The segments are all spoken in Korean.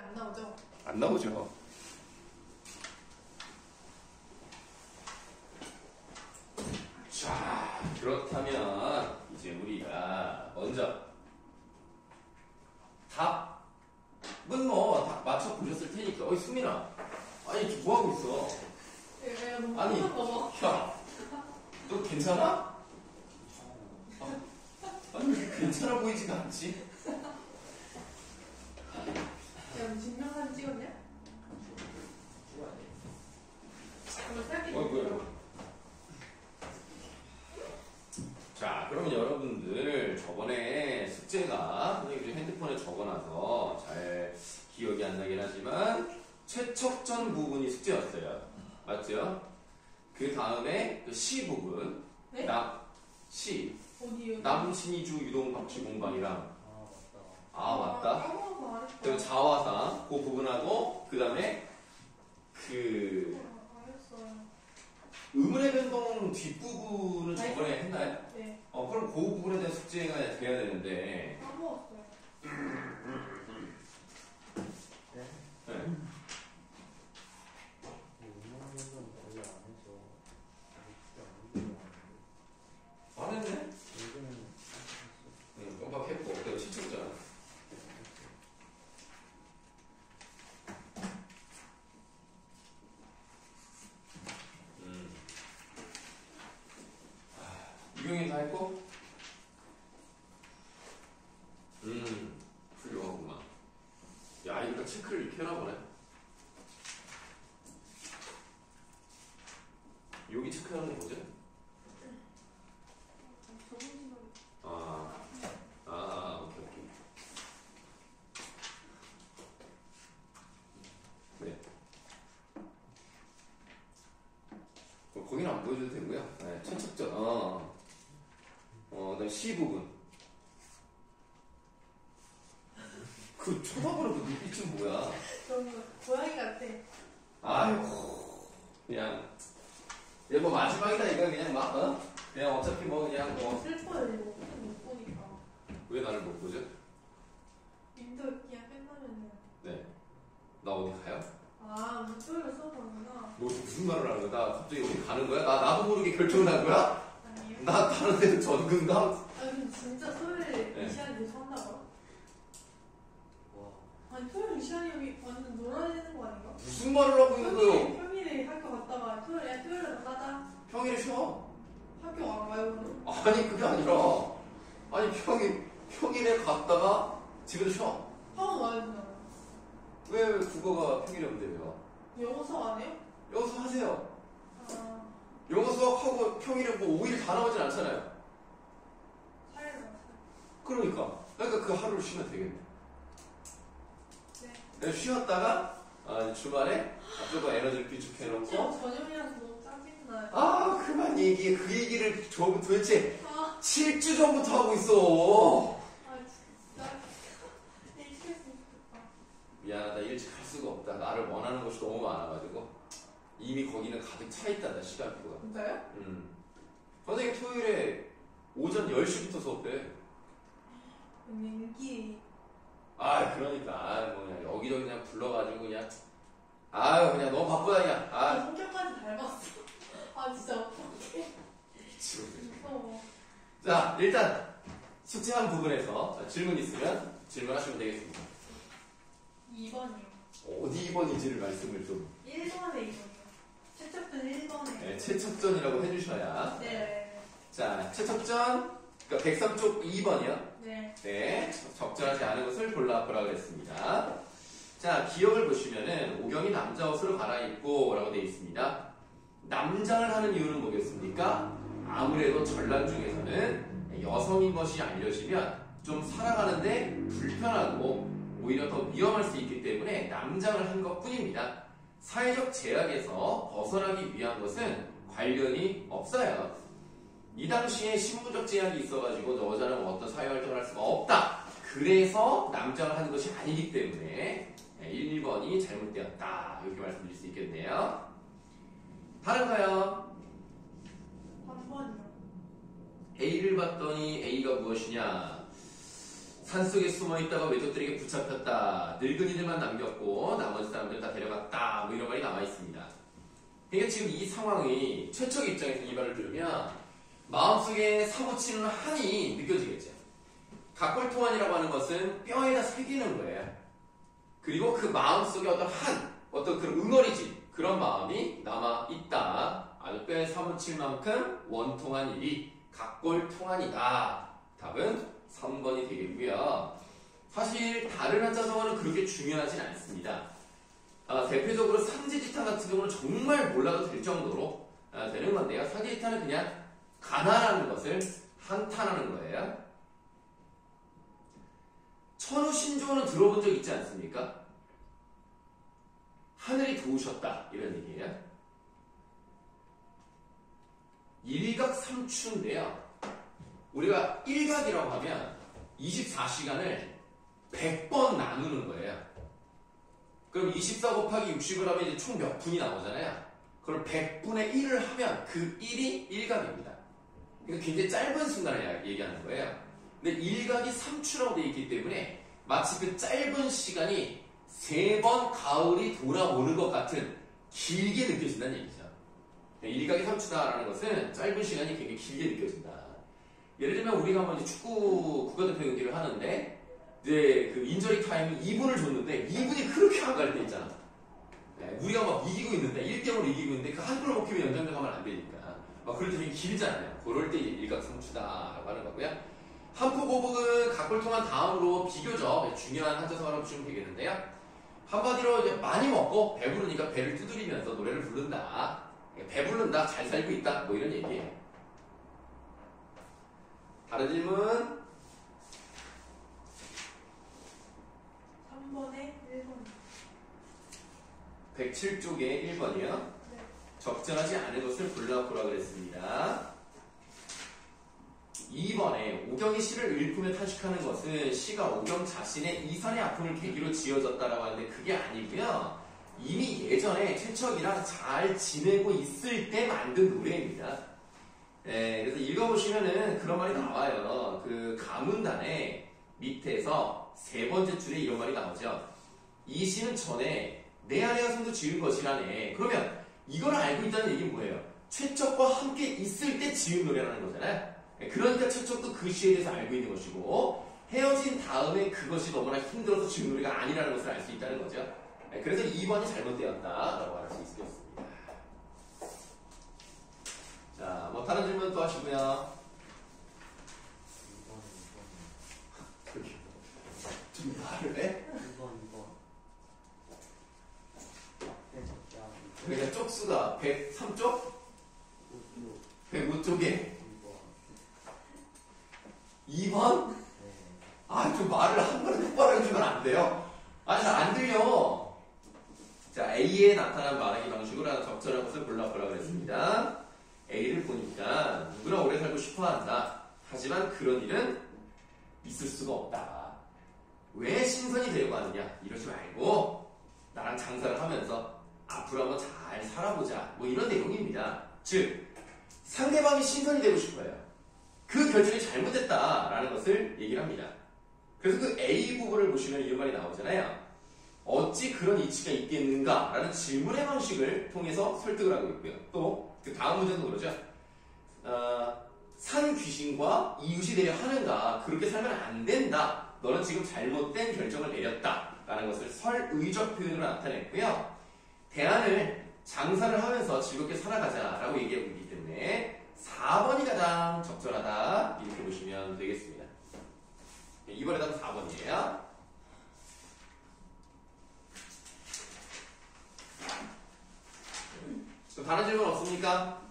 안 나오죠? 안 나오죠. 자, 그렇다면 이제 우리가 먼저 답은 뭐 다 맞춰 보셨을 테니까. 어이 수민아, 아니 뭐 하고 있어? 예, 너무 아니, 봐. 야, 너 괜찮아? 아니 왜 괜찮아 보이지가 않지? 야, 너 증명사진 찍었냐? 오늘 살기 뭐야. 자, 그러면 여러분들 저번에 숙제가 선생님이 핸드폰에 적어놔서 잘 기억이 안 나긴 하지만 최척전 부분이 숙제였어요. 맞죠? 그 다음에 그 시 부분, 네? 시, 어디요? 남신이주 유동 박쥐 공방이랑 아, 맞다. 까먹어서 안 했어. 그리고 자화상 그 부분하고 그 다음에 그 알았어요. 의문의 변동 뒷부분은 저번에 했나요? 네. 그럼 그 부분에 대한 숙제가 돼야 되는데. 까먹었어요. 네. 안 했네? 응, 깜빡했고. 내가 시청자. 유경이 다 했고? 훌륭하구만. 야, 이거 체크를 이렇게 하나 보네. 여기 체크하는 거 뭐지? 오케이. 네. 거기는 안 보여줘도 되고요. 네, 최척전. 그다음 C 부분. 그 쳐다보는 그 눈빛은 뭐야? 너무 고양이 같아. 아이고, 그냥. 얘 뭐 마지막이다 이거 그냥 막 그냥 어차피 뭐 그냥 뭐. 슬퍼요, 이거. 못 보니까. 왜 나를 못 보죠? 인도 그냥 끝나면은. 네. 나 어디 가요? 아, 목소리가 수업하구나. 너 무슨 말을 하는 거야? 나 갑자기 어디 가는 거야? 나도 모르게 결정난 거야? 아니에요? 나 다른 데는 전근감? 아, 그럼 진짜 토요일 네. 이 시간에 계속 한다고요? 아니, 토요일 이 시간이 여기 완전 놀아야 되는 거 아닌가? 무슨 말을 하고 있는 거예요? 평일에 학교 갔다가 토요일에 나가자. 평일에 쉬어. 학교 안 가요, 그럼? 아니 그게 아니라 아니 평일에 갔다가 집에서 쉬어. 학원 와야 되잖아. 왜 국어가 평일에 온대요? 영어 수업 안 해요? 영어 수업 하세요. 아, 영어 수업하고 평일에 뭐 5일 다 나오진 않잖아요. 4일 나왔어요. 그러니까 그 하루를 쉬면 되겠네. 네. 쉬었다가 주말에 좀 에너지를 비축해놓고 저녁이라서 너무 짜증나요. 그만 얘기해. 그 얘기를 도대체 아, 7주 전부터 하고 있어. 진짜. 일찍 했으면 좋겠다. 미안하다. 일찍 할 수가 없다. 나를 원하는 것이 너무 많아가지고 이미 거기는 가득 차 있다. 나 시간표가. 진짜요? 선생님 토요일에 오전 10시부터 수업해. 연기. 그러니까 뭐 그냥 여기저기 그냥 불러가지고 그냥 그냥 너무 바쁘다 그냥. 성격까지 닮았어. 진짜 어떡해. 무서워. 자, 일단 숙제한 부분에서 질문 있으면 질문하시면 되겠습니다. 2번이요. 어디 2번인지를 말씀을 좀. 1번에 2번이요. 최첨단 1번에. 네, 최척전이라고 해주셔야. 네. 자, 최척전, 그러니까 103쪽 2번이요. 네. 네, 적절하지 않은 것을 골라 보라 그랬습니다. 자, 기억을 보시면은 오경이 남자 옷으로 갈아입고 라고 되어 있습니다. 남장을 하는 이유는 뭐겠습니까? 아무래도 전란 중에서는 여성인 것이 알려지면 좀 살아가는데 불편하고 오히려 더 위험할 수 있기 때문에 남장을 한 것뿐입니다. 사회적 제약에서 벗어나기 위한 것은 관련이 없어요. 이 당시에 신분적 제약이 있어가지고 여자는 어떤 사회활동을 할 수가 없다. 그래서 남장을 하는 것이 아니기 때문에 1, 2번이 잘못되었다. 이렇게 말씀드릴 수 있겠네요. 다른가요? 3번이요. A를 봤더니 A가 무엇이냐? 산속에 숨어있다가 외적들에게 붙잡혔다. 늙은이들만 남겼고 나머지 사람들 다 데려갔다. 뭐 이런 말이 나와 있습니다. 그러니까 지금 이 상황이 최척 입장에서 이 말을 들으면 마음속에 사무치는 한이 느껴지겠죠. 각골통한이라고 하는 것은 뼈에다 새기는 거예요. 그리고 그 마음속에 어떤 그런 응어리진 그런 마음이 남아있다. 아주 뼈에 사무칠 만큼 원통한 일이 각골통한이다. 답은 3번이 되겠고요. 사실 다른 한자성어는 그렇게 중요하진 않습니다. 대표적으로 상지지타 같은 경우는 정말 몰라도 될 정도로 되는 건데요. 상지지타는 그냥 가난하는 것을 한탄하는 거예요. 천우신조는 들어본 적 있지 않습니까? 하늘이 도우셨다 이런 얘기예요. 일각삼추인데요. 우리가 일각이라고 하면 24시간을 100번 나누는 거예요. 그럼 24 곱하기 60을 하면 이제 총 몇 분이 나오잖아요. 그걸 100분의 1을 하면 그 1이 일각입니다. 그러니까 굉장히 짧은 순간을 얘기하는 거예요. 근데 일각이 3추라고 되어 있기 때문에 마치 그 짧은 시간이 3번 가을이 돌아오는 것 같은 길게 느껴진다는 얘기죠. 일각이 3추다라는 것은 짧은 시간이 굉장히 길게 느껴진다. 예를 들면 우리가 뭐 이제 축구 국가대표 경기를 하는데 이제 그 인저리 타임이 2분을 줬는데 2분이 그렇게 안 갈 때 있잖아. 우리가 막 이기고 있는데 1대0으로 이기고 있는데 그 한 골을 먹히면 연장전 가면 안 되니까 막 그럴 때 되게 길잖아요. 그럴 때 일각삼추다라고 하는 거고요. 한포고북은 각골통한 다음으로 비교적 중요한 한자성어라고 보시면 되겠는데요. 한마디로 이제 많이 먹고 배부르니까 배를 두드리면서 노래를 부른다. 배부른다, 잘 살고 있다, 뭐 이런 얘기예요. 다른 질문? 3번에 1번. 107쪽에 1번이요. 네. 적절하지 않은 것을 골라보라 그랬습니다. 2번에 오경이 시를 읊으며 탄식하는 것은 시가 오경 자신의 이산의 아픔을 계기로 지어졌다라고 하는데 그게 아니고요. 이미 예전에 최척이랑 잘 지내고 있을 때 만든 노래입니다. 그래서 읽어보시면은 그런 말이 나와요. 그 가문단의 밑에서 3번째 줄에 이런 말이 나오죠. 이 시는 전에 내 아내가 손도 지은 것이라네. 그러면 이걸 알고 있다는 얘기는 뭐예요? 최척과 함께 있을 때 지은 노래라는 거잖아요. 그러니까 최척도 그 시에 대해서 알고 있는 것이고 헤어진 다음에 그것이 너무나 힘들어서 지은 노래가 아니라는 것을 알 수 있다는 거죠. 그래서 2번이 잘못되었다라고 할 수 있겠습니다. 자, 뭐 다른 질문 또 하시고요. 2번. 좀 말을 해? 2번. 앞에 적자. 그러니까 쪽수가 103쪽? 105쪽에 2번? 네. 아, 좀 말을 한 번에 똑바로 해주면 안 돼요? 아니, 잘 안 들려. 자, A에 나타난 말하기 방식으로 하나 적절한 것을 골라보라 그랬습니다. A를 보니까 누구나 오래 살고 싶어 한다. 하지만 그런 일은 있을 수가 없다. 왜 신선이 되려고 하느냐? 이러지 말고 나랑 장사를 하면서 앞으로 한번 잘 살아보자. 뭐 이런 내용입니다. 즉, 상대방이 신선이 되고 싶어요. 그 결정이 잘못됐다라는 것을 얘기를 합니다. 그래서 그 A 부분을 보시면 이런 말이 나오잖아요. 어찌 그런 이치가 있겠는가? 라는 질문의 방식을 통해서 설득을 하고 있고요. 또 그 다음 문제도 그러죠. 산 귀신과 이웃이 되려 하는가? 그렇게 살면 안 된다. 너는 지금 잘못된 결정을 내렸다. 라는 것을 설의적 표현으로 나타냈고요. 대안을 장사를 하면서 즐겁게 살아가자 라고 얘기하고 있기 때문에 4번이 가장 적절하다. 이렇게 보시면 되겠습니다. 이번에 답은 4번이에요. 다른 질문 없습니까?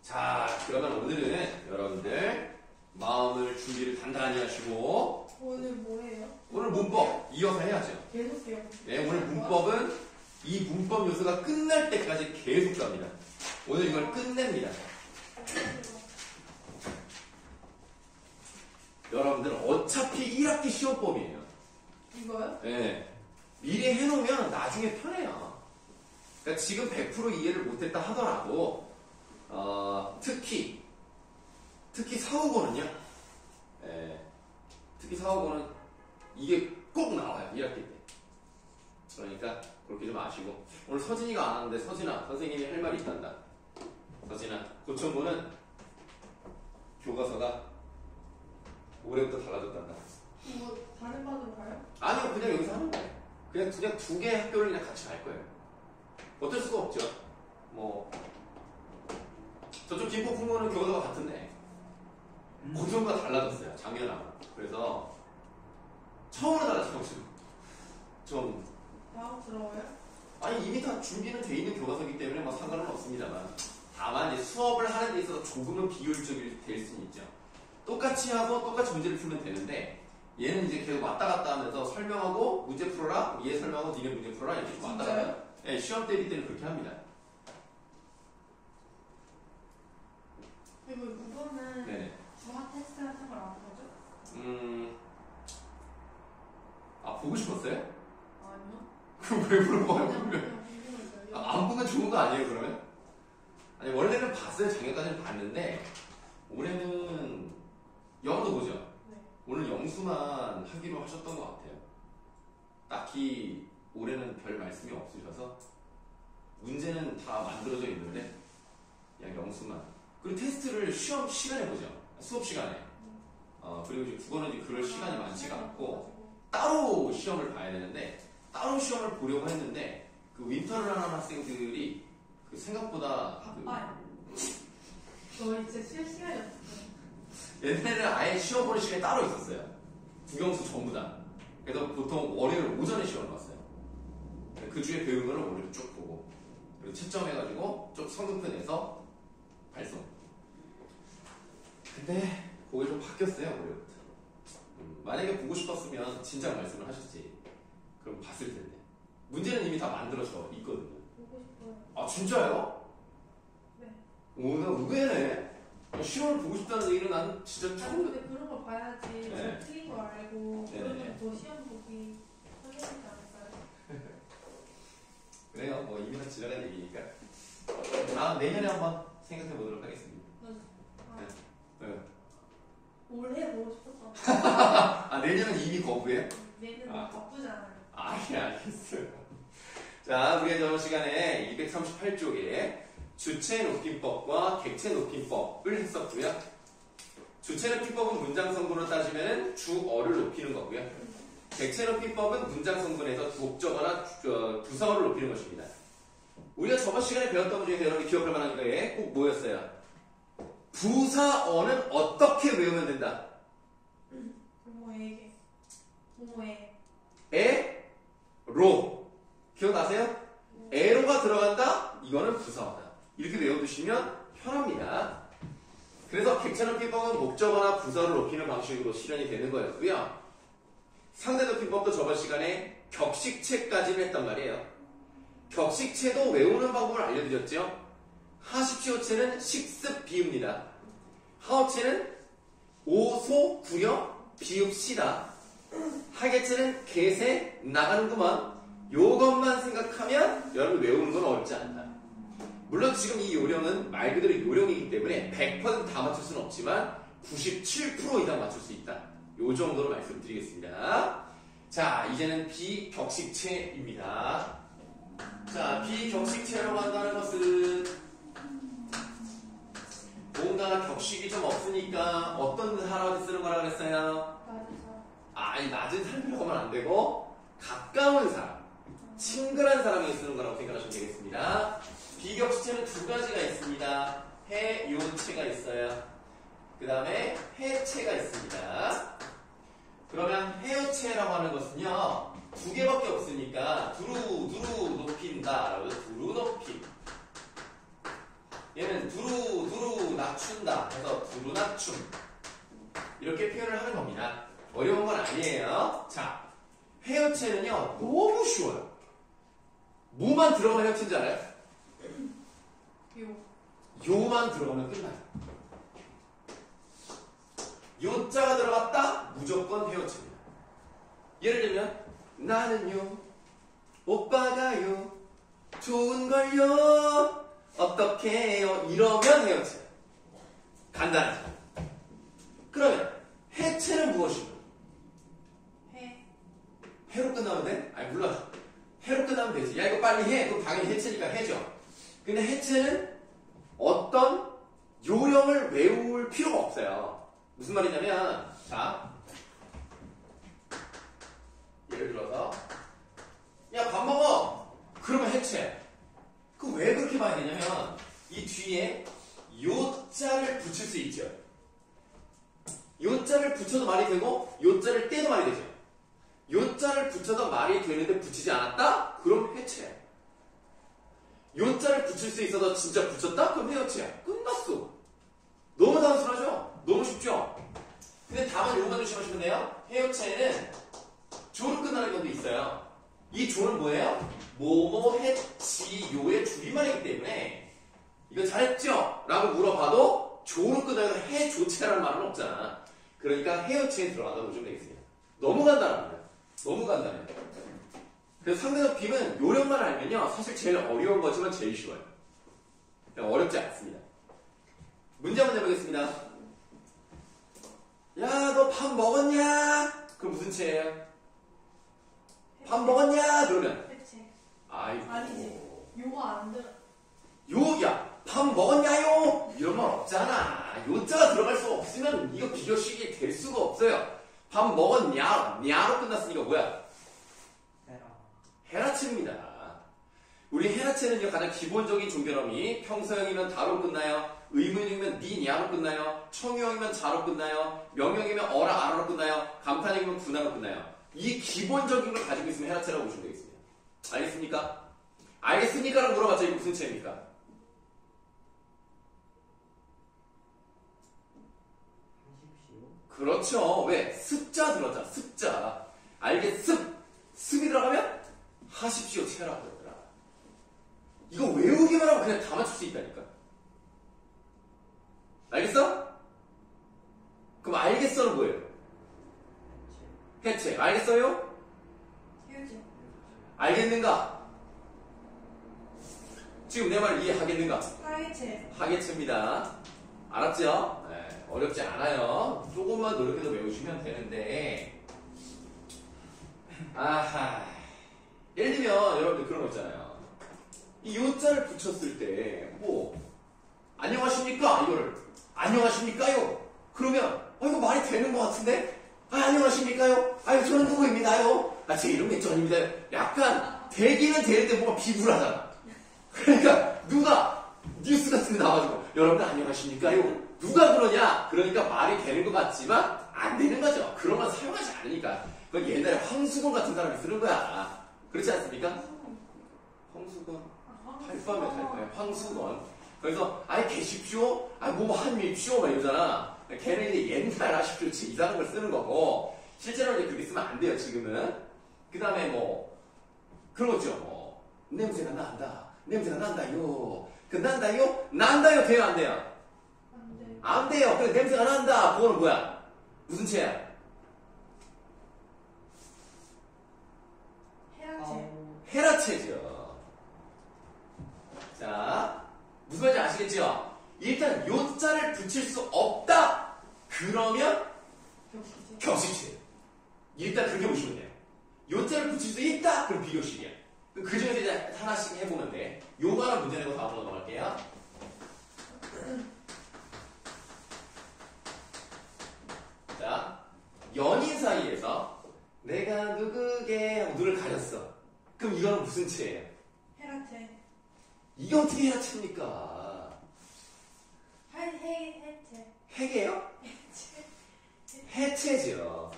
자, 그러면 오늘은 여러분들 마음을 준비를 단단히 하시고 오늘 뭐예요? 오늘 문법 이어서 해야죠. 계속 해요. 네, 오늘 문법은 이 문법 요소가 끝날 때까지 계속 갑니다. 오늘 이걸 끝냅니다. 여러분들 어차피 1학기 시험법이에요. 이거요? 네. 미리 해놓으면 나중에 편해요. 그러니까 지금 100% 이해를 못했다 하더라도 특히 사후고는요. 특히 사고는 이게 꼭 나와요. 1학기 때. 그러니까 그렇게 좀 아시고. 오늘 서진이가 안 왔는데 서진아, 선생님이 할 말이 있단다. 서진아, 고천고는 교과서가 올해부터 달라졌단다. 뭐 다른 반으로 가요? 아니요, 그냥 여기서 하는 거예요. 그냥 두 개 학교를 그냥 같이 갈 거예요. 어쩔 수가 없죠. 뭐 저쪽 김포 풍고는 교과서가 같은데 고천고가 달라졌어요. 작년하고. 그래서 처음으로 달라져가지고 좀 당황스러워요? 아니 이미 다 준비는 돼 있는 교과서이기 때문에 뭐 상관은 없습니다만 다만 이제 수업을 하는 데 있어서 조금은 비효율적일 될 수는 있죠. 똑같이 하고 똑같이 문제를 풀면 되는데 얘는 이제 계속 왔다 갔다 하면서 설명하고 문제 풀어라, 얘 설명하고 니네 문제 풀어라 이렇게 좀 왔다 갔다. 네, 시험 때릴 때는 그렇게 합니다. 그리고 이거는 네네. 주화 테스트 같은 걸 안 하죠? 아 보고 싶었어요? 아니요. 그럼 왜 물어봐요? 그냥 그러면 궁금해서요. 안 보면 좋은 거 아니에요 그러면? 아니 원래는 봤어요. 작년까지는 봤는데 올해는 영어도 보죠. 네. 오늘 영수만 하기로 하셨던 것 같아요. 딱히 올해는 별 말씀이 없으셔서 문제는 다 만들어져 있는데 그냥 영수만. 그리고 테스트를 시험 시간에 보죠. 수업 시간에. 그리고 이제 국어는 이제 그럴 시간이 많지가 않고 따로 시험을 봐야 되는데 따로 시험을 보려고 했는데 그 윈터를 하는 학생들이 그 생각보다 바빠요. 저희 진짜 쉴 시간이 없어요. 옛날에는 아예 시험 보는 시간이 따로 있었어요. 국영수 전부 다. 그래서 보통 월요일 오전에 시험을 봤어요. 그 주에 배운 거를 월요일 쭉 보고 그리고 채점해가지고 좀 성적표 내서 발송. 근데 그게 좀 바뀌었어요 올해부터. 만약에 보고 싶었으면 진작 말씀을 하셨지. 그럼 봤을 텐데. 문제는 이미 다 만들어져 있거든요. 보고 싶어요. 아 진짜요? 네. 오, 나 의외네. 시험을 보고 싶다는 얘기는 난 진짜 아니 처음 근데 그런 거 봐야지 네. 저 틀린 거 알고 네. 그러면 더 시험 보기 편해지지 않을까요? 그래요. 뭐 이미 다 지나간 얘기니까. 다음 내년에 한번 생각해 보도록 하겠습니다. 아, 네. 올해 보고 싶었던 아 내년은 이미 거부해요? 얘는 아. 바쁘잖아요. 아, 예, 알겠어요. 자, 우리가 저번 시간에 238쪽에 주체 높임법과 객체 높임법을 했었고요. 주체 높임법은 문장 성분으로 따지면 주어를 높이는 거고요. 객체 높임법은 문장 성분에서 목적어나 부사어를 높이는 것입니다. 우리가 저번 시간에 배웠던 것 중에서 여러분이 기억할 만한 게 꼭 뭐였어요? 부사어는 어떻게 외우면 된다? 뭐뭐에게 뭐뭐에 로 기억나세요? 에로가 들어간다? 이거는 부사어다. 이렇게 외워두시면 편합니다. 그래서 객체 높임법은 목적어나 부사어를 높이는 방식으로 실현이 되는 거였고요. 상대 높임법도 저번 시간에 격식체까지는 했단 말이에요. 격식체도 외우는 방법을 알려드렸죠. 하십시오체는 식습 비읍니다. 하어체는 오소 구려 비읍시다. 하계체는 개세 나가는구만. 요것만 생각하면 여러분 외우는 건 어렵지 않다. 물론 지금 이 요령은 말 그대로 요령이기 때문에 100% 다 맞출 수는 없지만 97% 이상 맞출 수 있다. 요 정도로 말씀드리겠습니다. 자, 이제는 비격식체입니다. 자, 비격식체라고 한다는 것은 뭔가 격식이 좀 없으니까 어떤 사람한테 쓰는 거라 그랬어요? 맞아서 아니, 낮은 사람이라고 하면 안 되고 가까운 사람, 친근한 사람에게 쓰는 거라고 생각하시면 되겠습니다. 비격식체는 두 가지가 있습니다. 해요체가 있어요. 그 다음에 해체가 있습니다. 그러면 해요체라고 하는 것은요, 두 개밖에 없으니까 두루 높인다 라고 해서 두루 높임. 얘는 두루 낮춘다 해서 두루 낮춤. 이렇게 표현을 하는 겁니다. 어려운 건 아니에요. 자, 해요체는요 너무 쉬워요. 뭐만 들어가면 해요체인 줄 알아요? 요만 들어가면 끝나요. 요자가 들어갔다? 무조건 헤어집니다. 예를 들면 나는요 오빠가요 좋은걸요 어떻게 해요? 이러면 헤어져요. 간단하죠. 그러면 해체는 무엇인가? 해로 끝나면 돼? 아니 물론 해로 끝나면 되지. 야 이거 빨리 해. 그럼 당연히 해체니까 해죠. 근데 해체는 어떤 요령을 외울 필요가 없어요. 무슨 말이냐면 자 예를 들어서 야 밥 먹어. 그러면 해체. 그 왜 그렇게 봐야 되냐면 이 뒤에 요자를 붙일 수 있죠. 요자를 붙여도 말이 되고 요자를 떼도 말이 되죠. 요자를 붙여도 말이 되는데 붙이지 않았다? 그럼 해체. 요자를 붙일 수 있어서 진짜 붙였다? 그럼 해체야. 끝났어. 너무 단순하죠? 너무 쉽죠? 근데 다만 요것만 조심하시면 돼요. 해체에는 조로 끝나는 경우도 있어요. 이 조는 뭐예요? 뭐뭐 해지요의 줄임말이기 때문에 이거 잘했죠? 라고 물어봐도 조로 끝나서 해조체라는 말은 없잖아. 그러니까 해여체에 들어간다고 보시면 되겠습니다. 너무 간단합니다. 너무 간단해요. 그래서 상대적 빔은 요령만 알면요. 사실 제일 어려운 거지만 제일 쉬워요. 어렵지 않습니다. 문제 한번 내보겠습니다. 야, 너 밥 먹었냐? 그럼 무슨 체예요? 밥 먹었냐? 그러면 해체. 아이고. 아니지. 요가 안 들어. 요야, 밥 먹었냐요? 이런 말 없잖아. 요자가 들어갈 수 없으면 이거 비교식이 될 수가 없어요. 밥 먹었냐? 냐로 끝났으니까 뭐야? 헤라체입니다. 우리 헤라체는요 가장 기본적인 종결음이 평서형이면 다로 끝나요. 의문형이면 니, 냐로 끝나요. 청유형이면 자로 끝나요. 명령이면 어라, 아라로 끝나요. 감탄형이면 군화로 끝나요. 이 기본적인 걸 가지고 있으면 헤라체라고 보시면 되겠습니다. 알겠습니까? 알겠습니까? 라고 물어봤자 이거 무슨 체입니까? 그렇죠. 왜? 습자 들어갔잖아. 습자. 알겠습. 습이 들어가면 하십시오 체라고 그러더라. 이거 외우기만 하면 그냥 다 맞출 수 있다니까. 알겠어? 그럼 알겠어는 뭐예요? 해체. 알겠어요? 해체. 알겠는가? 지금 내 말 이해하겠는가? 하해체. 하겠습니다. 알았죠? 네, 어렵지 않아요. 조금만 노력해서 외우시면 되는데. 아하. 예를 들면 여러분들 그런 거 있잖아요. 이 요자를 붙였을 때 뭐 안녕하십니까? 이거를 안녕하십니까요? 그러면 이거 말이 되는 것 같은데? 안녕하십니까요? 저는 누구입니다요? 제 이름은 전입니다. 약간 되기는 되는데 뭔가 비굴하잖아. 그러니까 누가 뉴스 같은 데 나와가지고 여러분들 안녕하십니까요? 누가 그러냐? 그러니까 말이 되는 것 같지만 안 되는 거죠. 그런 건 사용하지 않으니까. 그건 옛날에 황수건 같은 사람이 쓰는 거야. 그렇지 않습니까? 황수건. 달밤에 황수건. 그래서 계십시오. 뭐 한미십시오. 막 이러잖아. 걔는 이제 옛날 하십시오. 이상한 걸 쓰는 거고 실제로 이제 그렇게 쓰면 안 돼요. 지금은. 그 다음에 뭐 그런 거 있죠. 냄새가 난다. 냄새가 난다요. 그 난다요? 난다요 돼요? 안 돼요? 안 돼. 안 돼요. 그래 냄새가 난다. 그거는 뭐야? 무슨 체야? 해라체. 헤라체죠. 자, 무슨 말인지 아시겠죠? 일단 요자를 붙일 수 없다. 그러면 격식체. 격식체. 일단 그렇게 보시면 돼요. 요자를 붙일 수 있다. 그럼 비교식이야. 그 중에서 이제 하나씩 해보면 돼. 요거 하나 문제 내고 다음으로 넘어갈게요. 자, 연인 사이에서 내가 누구게 하고 눈을 가렸어. 그럼 이거는 무슨 체예요? 해라체. 이게 어떻게 헤라체입니까? 해체. 해게요? 해체. 해체죠.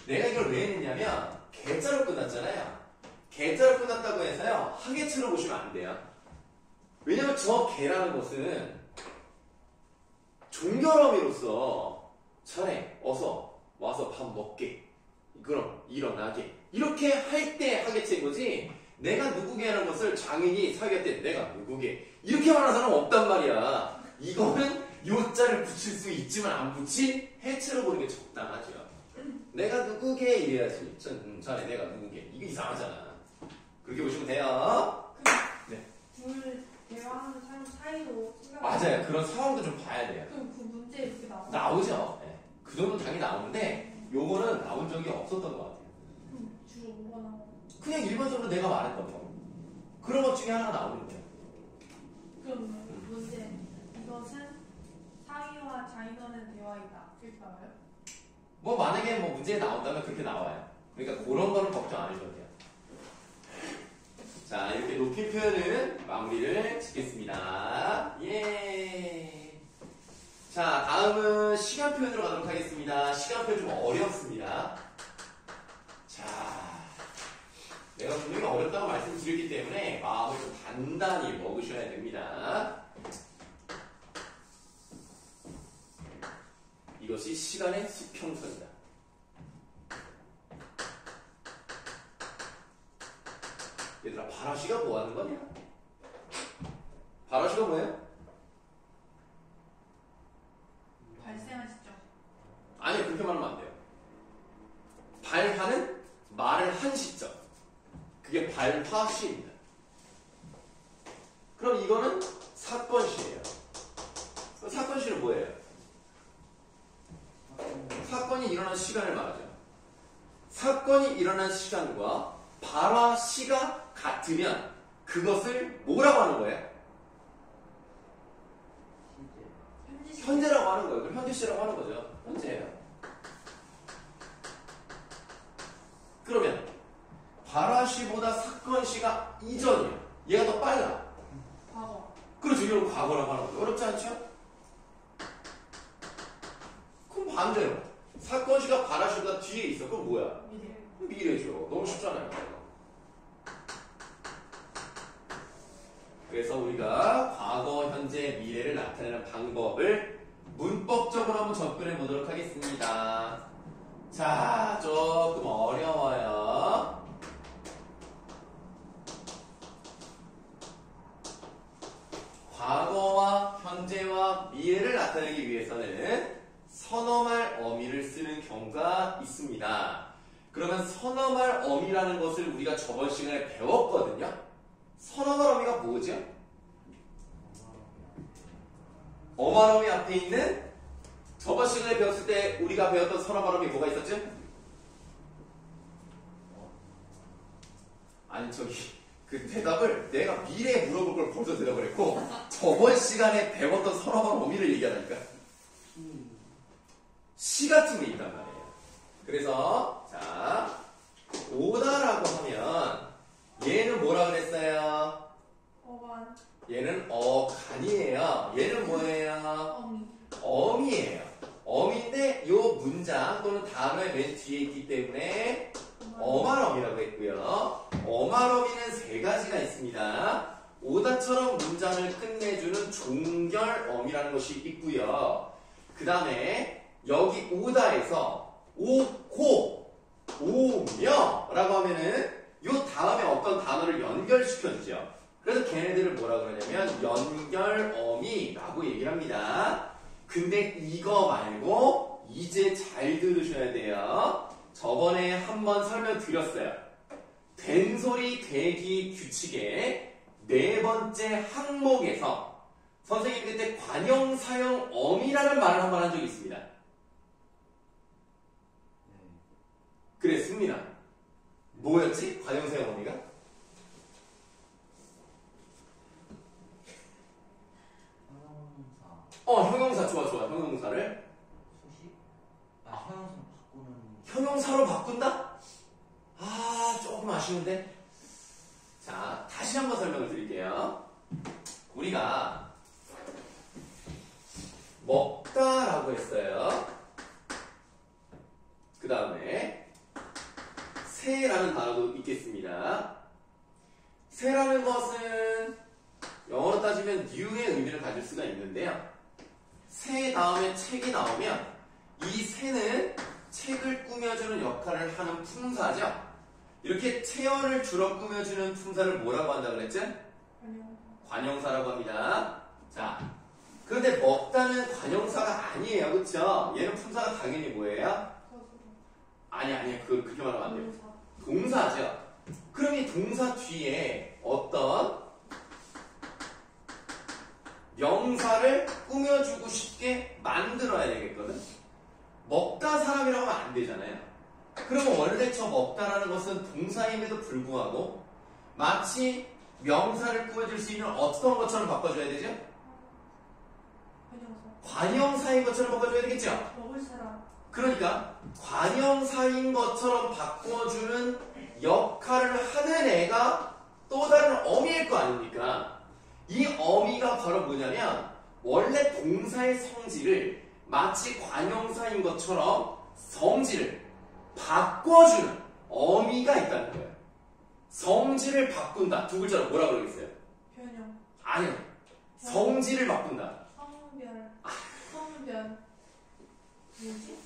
내가 이걸 왜 했냐면 개자로 끝났잖아요. 개자로 끝났다고 해서요 하계체로 보시면 안 돼요. 왜냐면 저 개라는 것은 종결어미로서 자네 어서 와서 밥 먹게 그럼 일어나게 이렇게 할 때 하계체인 거지. 내가 누구게 하는 것을 장인이 사귀할 때 내가 누구게 이렇게 말하는 사람은 없단 말이야. 이거는 요자를 붙일 수 있지만 안 붙인 해체로 보는 게 적당하죠. 내가 누구게 이래야지. 자네 내가 누구게 이거 이상하잖아. 그렇게 보시면 돼요. 네. 둘 대화하는 사람 사이로 생각. 맞아요. 그런 상황도 좀 봐야 돼요. 그럼 그 문제 이렇게 나와. 나오죠. 네. 그 정도는 당연히 나오는데 요거는 나온 적이 없었던 것 같아요. 주로 뭐가 나와? 그냥 일반적으로 내가 말했던 거. 그런 것 중에 하나가 나오는 거야. 그럼 문제. 이것은 사위와 자인원은 되어 있다. 이렇게 나와요? 뭐 만약에 뭐 문제에 나온다면 그렇게 나와요. 그러니까 그런 거는 걱정 안 하셔도 돼요. 자, 이렇게 높임 표현은 마무리를 짓겠습니다. 예. 자, 다음은 시간 표현으로 가도록 하겠습니다. 시간 표현 좀 어렵습니다. 자, 내가 분명히 어렵다고 말씀드렸기 때문에 마음을 좀 단단히 먹으셔야 됩니다. 이것이 시간의 수평선이다. 얘들아, 바라시가 뭐 하는 거냐? 바라시가 뭐예요? 발생한 시점. 아니요, 그렇게 말하면 안 돼요. 발화는 말을 한 시점. 그게 발화시입니다. 그럼 이거는 사건시예요. 사건시는 뭐예요? 사건이 일어난 시간을 말하죠. 사건이 일어난 시간과 발화시가 같으면 그것을 뭐라고 하는 거예요? 현재. 현재 시점. 현재라고 하는 거예요. 그럼 현재시라고 하는 거죠. 현재예요. 그러면 발화시보다 사건시가 이전이에요. 얘가 더 빨라. 과거. 그렇죠. 이걸 과거라고 하는 거죠. 어렵지 않죠? 그럼 반대로 사건시가 발화시보다 뒤에 있어. 그럼 뭐야? 미래. 미래죠. 너무 쉽잖아요. 그래서 우리가 과거, 현재, 미래를 나타내는 방법을 문법적으로 한번 접근해 보도록 하겠습니다. 자, 조금 어려워요. 과거와 현재와 미래를 나타내기 위해서는 선어말 어미를 쓰는 경우가 있습니다. 그러면 선어말 어미라는 것을 우리가 저번 시간에 배웠거든요. 선어말 어미가 뭐죠? 어말 어미 앞에 있는 저번 시간에 배웠을 때 우리가 배웠던 선어말 어미 뭐가 있었죠? 아니 저기 그 대답을 내가 미래에 물어볼 걸 벌써 대답을 했고 저번 시간에 배웠던 선어말 어미를 얘기하니까 시 같은 게 있단 말이에요. 그래서 자 오다라고 하면 얘는 뭐라 그랬어요? 어간. 얘는 어간이에요. 얘는 뭐예요? 어미. 어미예요. 어미인데 요 문장 또는 단어의 맨 뒤에 있기 때문에 어말어미라고 했고요. 어말어미는 세 가지가 있습니다. 오다처럼 문장을 끝내주는 종결어미라는 것이 있고요. 그 다음에 여기 오다에서 오고, 오며라고 하면은 요 다음에 어떤 단어를 연결시켜주죠. 그래서 걔네들을 뭐라 그러냐면 연결어미라고 얘기를 합니다. 근데 이거 말고 이제 잘 들으셔야 돼요. 저번에 한번 설명드렸어요. 된소리 대기 규칙의 네 번째 항목에서 선생님 그때 관형사형 어미라는 말을 한 번 한 적이 있습니다. 그랬습니다. 뭐였지? 관형사형 어미가? 형용사 좋아. 형용사를 수식? 형용사 바꾸는. 형용사로 바꾼다? 조금 아쉬운데? 자, 다시 한번 설명을 드릴게요. 우리가 먹다라고 했어요. 그 다음에 새라는 단어도 있겠습니다. 새라는 것은 영어로 따지면 new의 의미를 가질 수가 있는데요. 새 다음에 책이 나오면 이 새는 책을 꾸며주는 역할을 하는 품사죠. 이렇게 체언을 주로 꾸며주는 품사를 뭐라고 한다고 그랬죠? 관형사라고 합니다. 자, 그런데 먹다는 관형사가 아니에요. 그쵸? 얘는 품사가 당연히 뭐예요? 아니, 그렇게 말하면 안 돼요. 동사죠. 그럼 이 동사 뒤에 어떤 명사를 꾸며주고 싶게 만들어야 되겠거든? 먹다 사람이라고 하면 안 되잖아요. 그러면 원래처럼 없다라는 것은 동사임에도 불구하고 마치 명사를 꾸며줄 수 있는 어떤 것처럼 바꿔줘야 되죠? 관형사인 것처럼 바꿔줘야 되겠죠? 먹을 사람. 그러니까 관형사인 것처럼 바꿔주는 역할을 하는 애가 또 다른 어미일 거 아닙니까? 이 어미가 바로 뭐냐면 원래 동사의 성질을 마치 관형사인 것처럼 성질을 바꿔주는 어미가 있다는 거예요. 성질을 바꾼다. 두 글자로 뭐라 그러겠어요? 변형. 아니요. 성질을 바꾼다. 성별. 성변. 뭐지?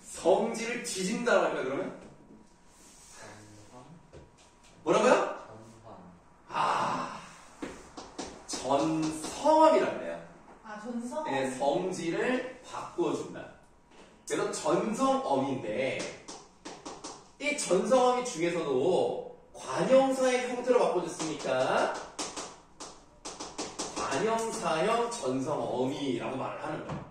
성질을 뒤진다고 할까요, 그러면? 전환. 뭐라고요? 전환. 아, 전성함이라고 해요. 아, 전성. 네, 성질을 바꿔준다. 그래서 전성어미인데 이 전성어미 중에서도 관형사의 형태로 바꿔줬으니까 관형사형 전성어미라고 말을 하는 거예요.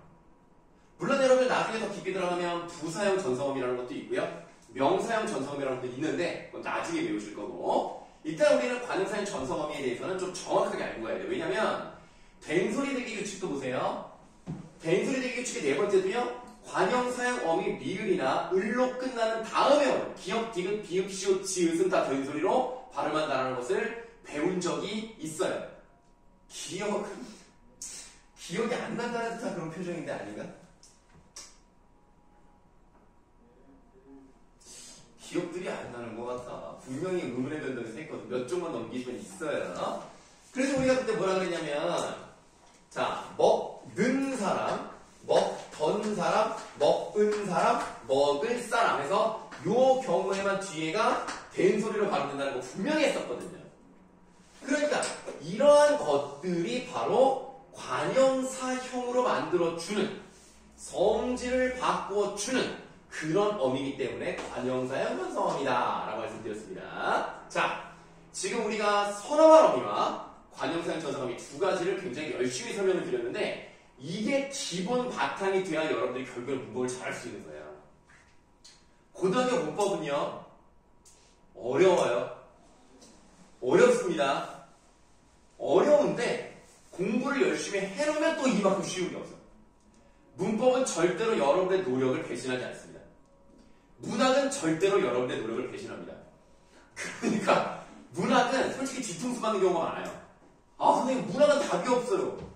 물론 여러분들 나중에 더 깊게 들어가면 부사형 전성어미라는 것도 있고요. 명사형 전성어미라는 것도 있는데 그건 나중에 배우실 거고 일단 우리는 관형사형 전성어미에 대해서는 좀 정확하게 알고 가야 돼요. 왜냐면 된소리 대기 규칙도 보세요. 된소리 대기 규칙의 네 번째도요. 관형사형 어미 미을이나 을로 끝나는 다음에 오는 기역, 디귿, 비읍, 시옷, 지읒은 다 된소리로 발음한다는 것을 배운 적이 있어요. 기억이 안 난다는 듯한 그런 표정인데 아닌가? 기억들이 안 나는 것 같다. 분명히 의문의 변동에서 했거든. 몇 쪽만 넘기시면 있어요. 그래서 우리가 그때 뭐라 그랬냐면 자, 먹는 사람, 먹던 사람, 먹은 사람, 먹을 사람 해서 요 경우에만 뒤에가 된소리로 발음된다는 거 분명히 했었거든요. 그러니까 이러한 것들이 바로 관형사형으로 만들어주는 성질을 바꿔주는 그런 어미이기 때문에 관형사형 전성어미다 라고 말씀드렸습니다. 자, 지금 우리가 선어말 어미와 관형사형 전성어미 두 가지를 굉장히 열심히 설명을 드렸는데 이게 기본 바탕이 돼야 여러분들이 결국에 문법을 잘할 수 있는 거예요. 고등학교 문법은요 어려워요. 어렵습니다. 어려운데 공부를 열심히 해놓으면 또 이만큼 쉬운 게 없어요. 문법은 절대로 여러분의 노력을 배신하지 않습니다. 문학은 절대로 여러분의 노력을 배신합니다. 그러니까 문학은 솔직히 뒤통수 받는 경우가 많아요. 아 선생님 문학은 답이 없어요.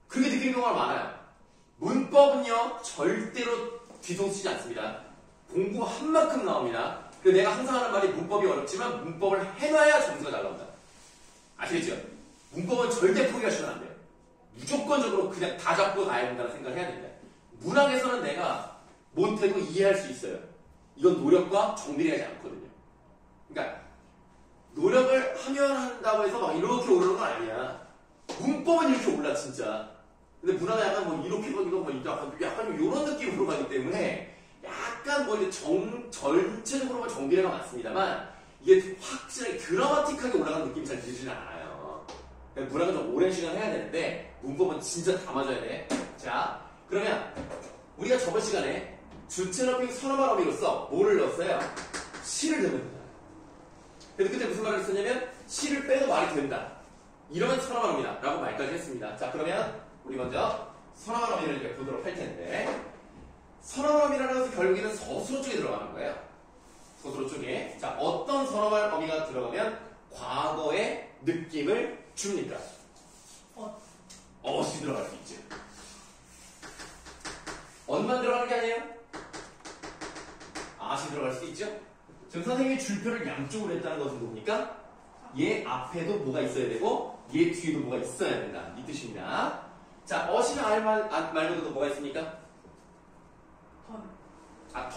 그렇게 느끼는 경우가 많아요. 문법은요 절대로 뒤통수 치지 않습니다. 공부한 만큼 나옵니다. 그래서 내가 항상 하는 말이 문법이 어렵지만 문법을 해놔야 점수가 잘 나온다. 아시겠죠? 문법은 절대 포기하시면 안 돼요. 무조건적으로 그냥 다 잡고 가야 된다는 생각을 해야 됩니다. 문학에서는 내가 못해도 이해할 수 있어요. 이건 노력과 정비례하지 않거든요. 그러니까 노력을 하면 한다고 해서 막 이렇게 오르는 건 아니야. 문법은 이렇게 올라 진짜. 근데 문학은 약간 뭐 이렇게 가기도 뭐 약간 이런 느낌으로 가기 때문에 약간 뭐 이제 전체적으로 정비례가 맞습니다만 이게 확실하게 드라마틱하게 올라가는 느낌이 잘 들지는 않아요. 그러니까 문학은 좀 오랜 시간 해야 되는데 문법은 진짜 다 맞아야 돼. 자, 그러면 우리가 저번 시간에 주체너빙 선어말 어미로서 뭐를 넣었어요? 시를 넣으면 된다. 근데 그때 무슨 말을 썼냐면 시를 빼도 말이 된다. 이러면 선어말 어미다 라고 말까지 했습니다. 자, 그러면 우리 먼저 선어말 어미를 이제 보도록 할 텐데 선어말 어미라는 것은 결국에는 서술어 쪽에 들어가는 거예요. 서술어 쪽에. 자, 어떤 선어말 어미가 들어가면 과거의 느낌을 줍니까? 어시 들어갈 수 있지. 언만 들어가는 게 아니에요? 아시 들어갈 수 있죠? 지금 선생님이 줄표를 양쪽으로 했다는 것은 뭡니까? 얘 앞에도 뭐가 있어야 되고 얘 뒤에도 뭐가 있어야 된다. 이 뜻입니다. 자, 어시는 말고도 또 뭐가 있습니까?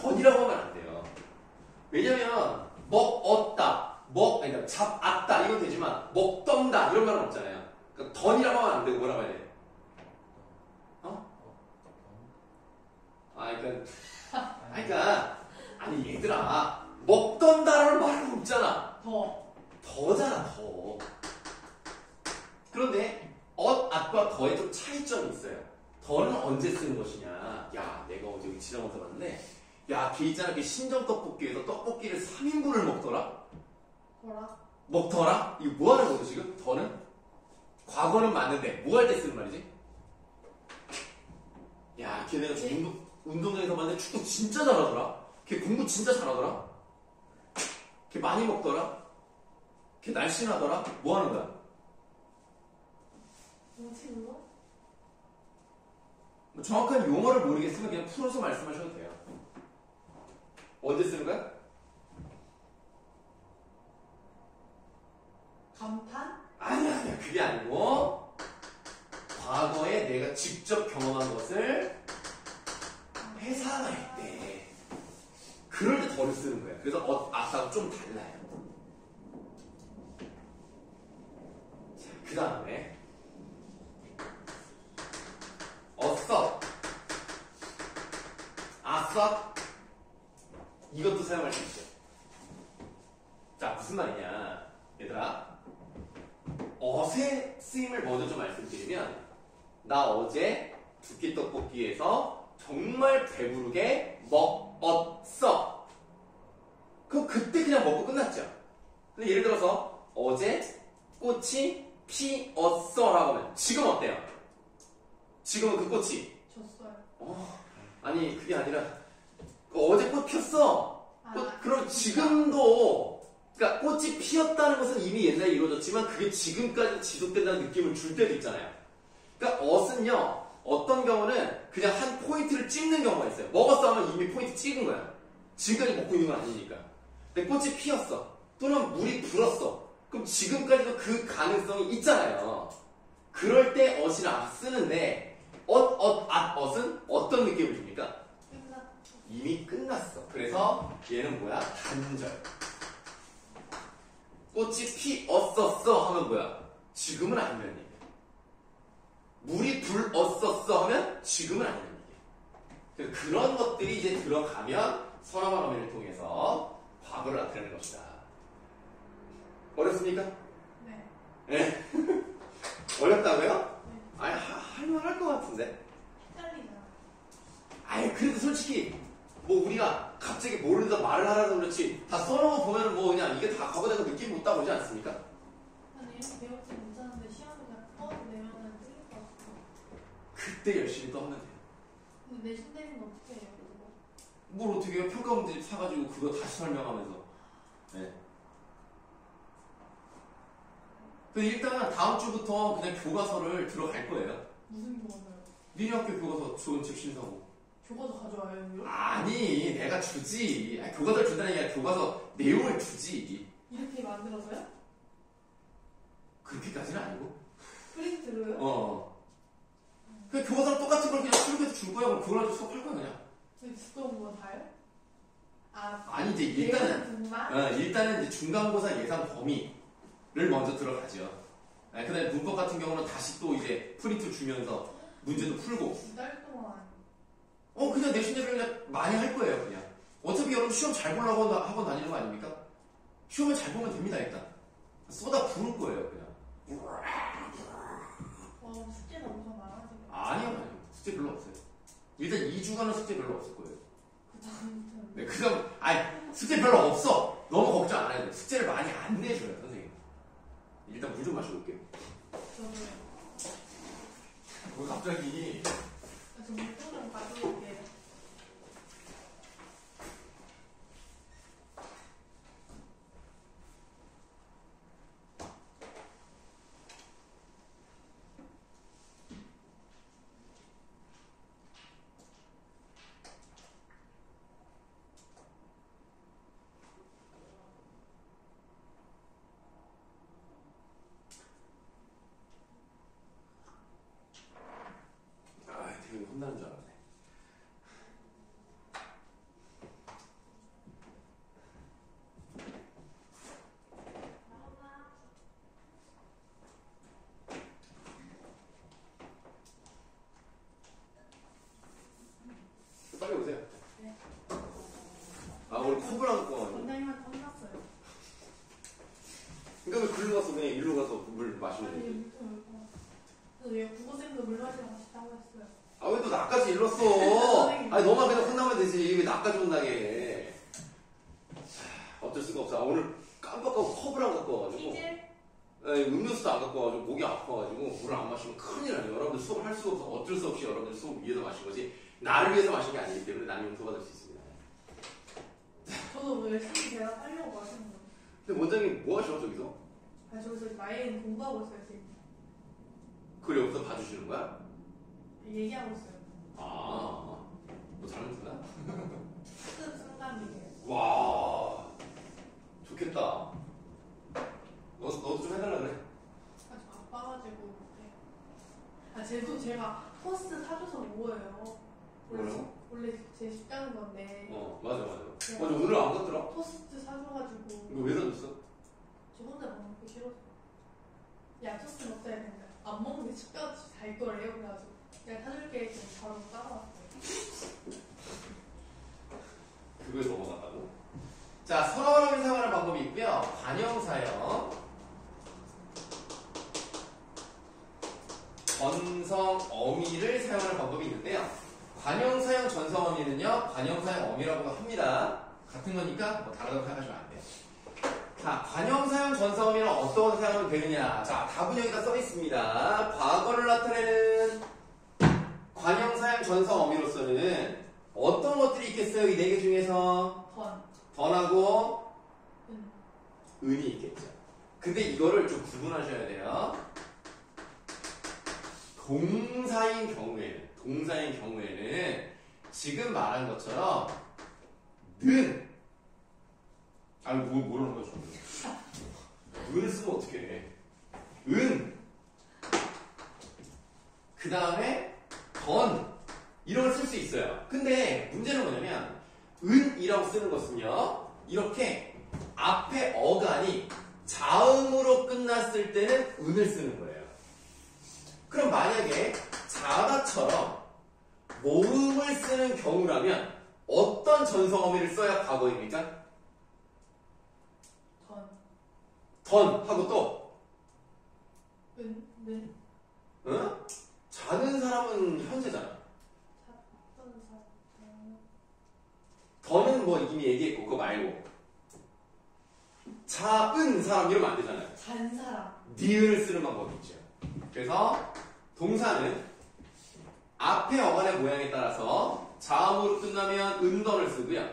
던이라고 하면 안 돼요. 왜냐면 먹었다, 그러니까 잡았다 이건 되지만 먹던다 이런 말은 없잖아요. 그러니까 던이라고 하면 안 되고 뭐라고 해야 돼? 그러니까 아니 얘들아 먹던다라는 말은 없잖아. 더잖아 더. 그런데 at과 더에 좀 차이점이 있어요. 더는 언제 쓰는 것이냐? 야, 내가 어제 여기 지나가서 봤는데 야, 걔 있잖아. 걔 신정 떡볶이에서 떡볶이를 3인분을 먹더라? 뭐라? 먹더라? 이거 뭐 하는 거죠, 지금? 더는? 과거는 맞는데, 뭐 할 때 쓰는 말이지? 야, 걔 내가 운동장에서 봤는데 축구 진짜 잘하더라? 걔 공부 진짜 잘하더라? 걔 많이 먹더라? 걔 날씬하더라? 뭐 하는 거야? 뭉치는 거? 뭐 정확한 용어를 모르겠으면 그냥 풀어서 말씀하셔도 돼요. 언제 쓰는 거야? 간판? 아니야. 그게 아니고, 과거에 내가 직접 경험한 것을 회상할 때, 그럴 때 덜을 쓰는 거야. 그래서 아까하고 좀 달라요. 자, 그 다음에, 어서, 아싸, 이것도 사용할 수 있어요. 자, 무슨 말이냐, 얘들아. 어세 쓰임을 먼저 좀 말씀드리면, 나 어제 두끼 떡볶이에서 정말 배부르게 먹었어. 그럼 그때 그냥 먹고 끝났죠. 근데 예를 들어서 어제 꽃이 피었어 라고 하면 지금 어때요? 지금은 그 꽃이 줬어요. 아니 그게 아니라 어제 꽃 폈어. 아, 그럼 지금도 그러니까 꽃이 피었다는 것은 이미 옛날에 이루어졌지만 그게 지금까지 지속된다는 느낌을 줄 때도 있잖아요. 그러니까 어는요 어떤 경우는 그냥 한 포인트를 찍는 경우가 있어요. 먹었어 하면 이미 포인트 찍은 거야. 지금까지 먹고 있는 건 아니니까. 근데 꽃이 피었어 또는 물이 불었어. 그럼 지금까지도 그 가능성이 있잖아요. 그럴 때 어이나 쓰는데 엇은 어떤 느낌을 줍니까? 이미 끝났어. 그래서 얘는 뭐야? 단절. 꽃이 피었었어 하면 뭐야? 지금은 아니면 얘기야. 물이 불었었어 하면 지금은 아니면 얘기야. 그런 것들이 이제 들어가면 서너만 어미를 통해서 과거를 나타내는 것이다. 어렵습니까? 네. 네. 어렵다고요? 네. 아니 할만할 것 같은데. 헷갈리잖아. 아니 그래도 솔직히 뭐 우리가 갑자기 모르다 말을 하라서 그렇지 다 써놓고 보면은 뭐 그냥 이게 다 과거되고 느낌 못 따보지 않습니까? 아니 이렇게 배웠지 못하는데 시험에 그냥 떠서 내면은 틀릴 것 같아. 그때 열심히 떠면 돼요. 근데 내신 때리는 거 어떻게 해요? 그거? 뭘 어떻게 해요? 평가 문제 사가지고 그거 다시 설명하면서. 네. 근데 일단은 다음 주부터 그냥 교과서를 들어갈 거예요. 무슨 교과서요? 니네 학교 교과서 좋은 책 신사고. 교과서 가져와요? 아니 내가 주지. 아니, 교과서를 준다는 게 아니라 교과서 내용을 주지. 이렇게 만들어서요? 그렇게까지는 아니고. 프린트로요? 그 교과서랑 똑같은 걸 그냥 수록해서 줄 거야. 그럼 그걸 가지고 수업할 거야 그냥. 왜 두꺼운 거 다요? 아, 아니 이제 일단은 등만? 일단은 이제 중간고사 예상 범위를 먼저 들어가죠. 그다음에 문법 같은 경우는 다시 또 이제 프린트 주면서 문제도 풀고. 2달 동안. 그냥 내신 대로 그냥 많이 할 거예요 그냥. 어차피 여러분 시험 잘 보려고 학원 다니는 거 아닙니까? 시험을 잘 보면 됩니다 일단. 쏟아 부을 거예요 그냥. 숙제는 엄청 많아지고. 아니요. 숙제 별로 없어요. 일단 2주간은 숙제 별로 없을 거예요. 그 다음부터는. 네, 아니, 숙제 별로 없어. 너무 걱정 안 해도 돼. 숙제를 많이 안 내줘요, 선생님. 일단 물 좀 마시고 올게요. 저도요. 뭐 갑자기. 저 물좀 가져올게요. 되게 혼나는 줄 알았네. 빨리 오세요. 네. 오늘 컵을 안 갖고 와가지고. 원장님한테 혼났어요. 그러니까 왜 글로 가서 그냥 일로 가서 물 마시면 아니, 되지? 물좀 올거. 그래서 얘 국어쌤도 물 마시러 가시다고 했어요. 아, 왜 또 나까지 일렀어? 아니, 너만 그냥 혼나면 되지. 왜 나까지 혼나게 해? 어쩔 수가 없어. 아, 오늘 깜빡하고 컵을 안 갖고 와가지고. 이제 음료수도 안 갖고 와가지고 목이 아파가지고 물을 안 마시면 큰일 나요. 여러분들 수업을 할 수가 없어. 어쩔 수 없이 여러분들 수업 위해서 마신 거지. 나를 위해서 마신 게 아니기 때문에 나는 용서받을 수 있습니다. 저도 열심히 대답하려고 마시는 거예요. 근데 원장님 뭐 하셔, 저기서? 아 저기서 마이는 공부하고 있어요 지금. 그래, 여기서 봐주시는 거야? 얘기하고 있어요. 아, 뭐 잘못했나? 특급 상담이에요. 와, 좋겠다. 너도 좀 해달라 그래. 아, 저 바빠가지고. 네. 아, 쟤도 제가 토스트 사줘서 먹어요. 뭐라고? 원래 제 식당인 건데. 맞아. 네. 맞아, 오늘 안 갔더라? 토스트 사줘가지고. 이거 왜 사줬어? 저 혼자 먹기 싫어서. 야, 토스트 먹자 했는데 안 먹는데 식당같이 잘 거래요. 그래가지고 내가 사줄게 했더니 바로 따라왔어요. 그거에 넘어갔다고? 자, 서러움을 사용하는 방법이 있고요. 관형사형, 전성어미를 사용하는 방법이 있는데요. 관형사형, 전성어미는요, 관형사형 어미라고도 합니다. 같은 거니까 뭐 다르다고 생각하시면 안 돼요. 자, 관형사형, 전성어미는 어떤 것을 사용하면 되느냐. 자, 답은 여기다 써 있습니다. 과거를 나타내는 관형사형, 전성어미로서는 어떤 것들이 있겠어요? 이 네 개 중에서 던하고 은이 있겠죠. 근데 이거를 좀 구분하셔야 돼요. 동사인 경우에는 지금 말한 것처럼 는 아니 뭐라는 거야 지금? 은 쓰면 어떻게 해? 은 그 다음에 던 이런 걸 쓸 수 있어요. 근데 문제는 뭐냐면 은이라고 쓰는 것은요, 이렇게 앞에 어간이 자음으로 끝났을 때는 은을 쓰는 거예요. 그럼 만약에 자다처럼 모음을 쓰는 경우라면 어떤 전성어미를 써야 과거입니까? 던 하고 또 은 응? 자는 사람은 현재잖아. 더는 뭐 이미 얘기했고 그거 말고 자은 사람 이러면 안 되잖아요. 잔 사람. 니은을 쓰는 방법이 있죠. 그래서 동사는 앞에 어간의 모양에 따라서 자음으로 끝나면 은던을 쓰고요.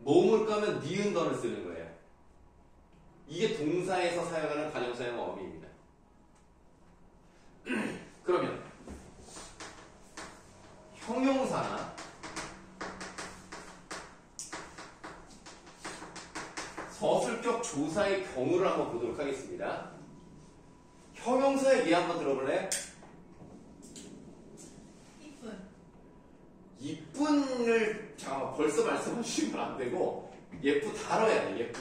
모음으로 끝나면 니은던을 쓰는 거예요. 이게 동사에서 사용하는 관형사형 어미입니다. 그러면 형용사나 서술격 조사의 경우를 한번 보도록 하겠습니다. 형용사의 예 한번 들어볼래? 이쁜을 잠깐만 벌써 말씀하시면 안 되고 예쁘다로 해야 돼.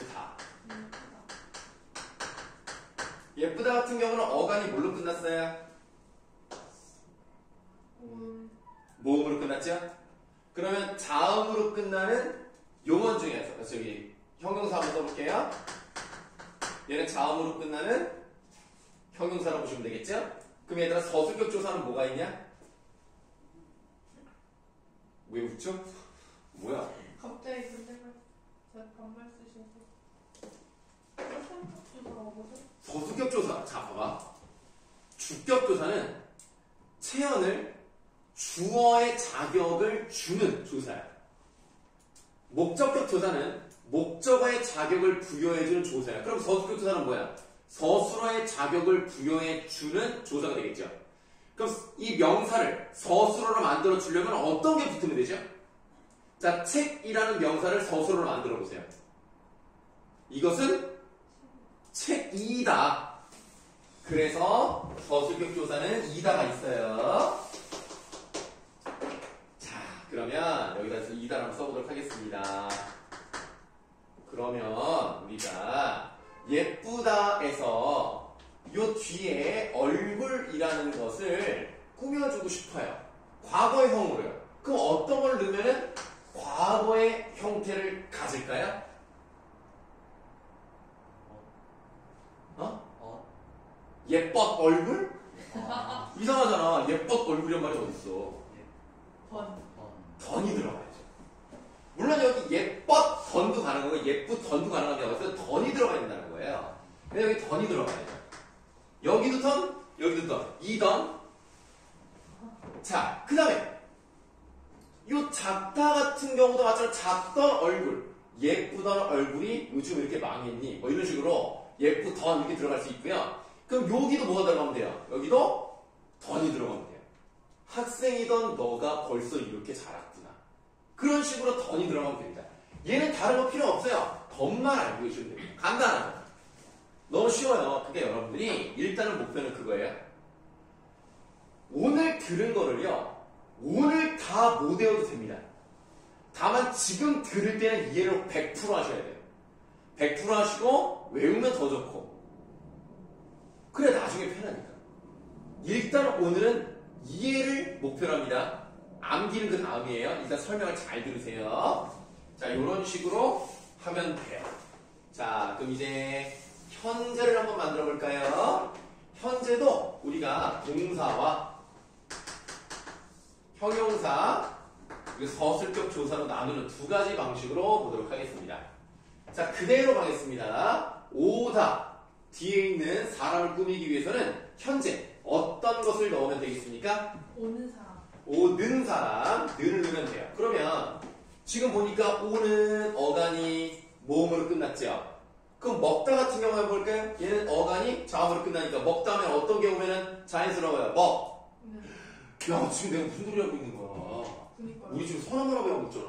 예쁘다 같은 경우는 어간이 뭘로 끝났어요? 모음으로 끝났죠? 그러면 자음으로 끝나는 용언 중에서 저기 형용사 한번 써볼게요. 얘는 자음으로 끝나는 형용사라고 보시면 되겠죠? 그럼 얘들아 서술격 조사는 뭐가 있냐? 왜 웃죠? 뭐야? 갑자기 근데만 반말 쓰셔서 서술격 조사. 자, 봐봐. 주격 조사는 체언을 주어의 자격을 주는 조사야. 목적격 조사는 목적어의 자격을 부여해주는 조사야. 그럼 서술격 조사는 뭐야? 서술어의 자격을 부여해주는 조사가 되겠죠. 그럼 이 명사를 서술어로 만들어 주려면 어떤 게 붙으면 되죠? 자, 책이라는 명사를 서술어로 만들어 보세요. 이것은 책이다. 그래서 서술격 조사는 이다가 있어요. 자, 그러면 여기다 이다를 한번 써보도록 하겠습니다. 그러면 우리가 예쁘다에서 요 뒤에 얼굴이라는 것을 꾸며주고 싶어요. 과거형으로요. 그럼 어떤 걸 넣으면 과거의 형태를 가질까요? 예뻤 얼굴? 이상하잖아. 예뻤 얼굴이란 말이 어딨어. 번. 던이 들어가야죠. 물론 여기 예뻤 던도 가능하고 예쁘 던도 가능합니다. 그래서 던이 들어가야 된다는 거예요. 근데 여기 던이 들어가야죠. 여기도 던, 여기도 던. 이 던. 자, 그 다음에 요 작다 같은 경우도 마찬가지로 작던 얼굴, 예쁘던 얼굴이 요즘 이렇게 망했니? 뭐 이런 식으로 예쁘던 이렇게 들어갈 수 있고요. 그럼 여기도 뭐가 들어가면 돼요? 여기도 던이 들어가면 돼요. 학생이던 너가 벌써 이렇게 자랐구나. 그런 식으로 던이 들어가면 됩니다. 얘는 다른 거 필요 없어요. 던만 알고 계시면 됩니다. 간단하죠. 너무 쉬워요. 근데 여러분들이 일단은 목표는 그거예요. 오늘 들은 거를요. 오늘 다 못 외워도 됩니다. 다만 지금 들을 때는 이해를 100% 하셔야 돼요. 100% 하시고 외우면 더 좋고 그래 나중에 편하니까. 일단 오늘은 이해를 목표로 합니다. 암기는 그 다음이에요. 일단 설명을 잘 들으세요. 자, 이런 식으로 하면 돼요. 자, 그럼 이제 현재를 한번 만들어 볼까요? 현재도 우리가 동사와 형용사 그리고 서술격 조사로 나누는 두 가지 방식으로 보도록 하겠습니다. 자, 그대로 가겠습니다. 오다 뒤에 있는 사람을 꾸미기 위해서는 현재 어떤 것을 넣으면 되겠습니까? 오는 사람. 오는 사람, 는을 넣으면 돼요. 그러면 지금 보니까 오는 어간이 모음으로 끝났죠? 그럼 먹다 같은 경우 해볼까요? 얘는 어간이 자음으로 끝나니까 먹다 하면 어떤 게 오면은 자연스러워요? 먹. 네. 야, 지금 내가 무슨 소리 하고 있는 거야? 그니까요. 우리 지금 선언문하고 하고 있잖아.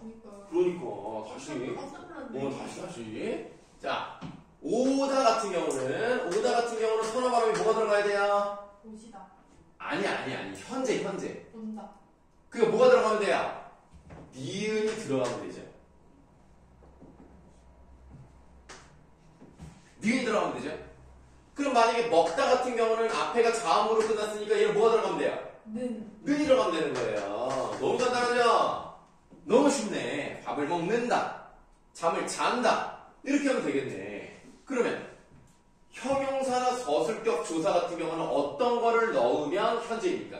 그니까요. 그러니까 다시. 깜짝 놀랐네. 다시. 자, 오다 같은 경우는 선어 발음이 뭐가 들어가야 돼요? 오시다. 아니. 현재. 온다. 그게 뭐가 들어가면 돼요? 니은이 들어가면 되죠. 니은이 들어가면 되죠. 그럼 만약에 먹다 같은 경우는 앞에가 자음으로 끝났으니까 얘는 뭐가 들어가면 돼요? 는이 들어가면 되는 거예요. 너무 간단하죠? 너무 쉽네. 밥을 먹는다. 잠을 잔다. 이렇게 하면 되겠네. 그러면 형용사나 서술격 조사 같은 경우는 어떤 거를 넣으면 현재입니까?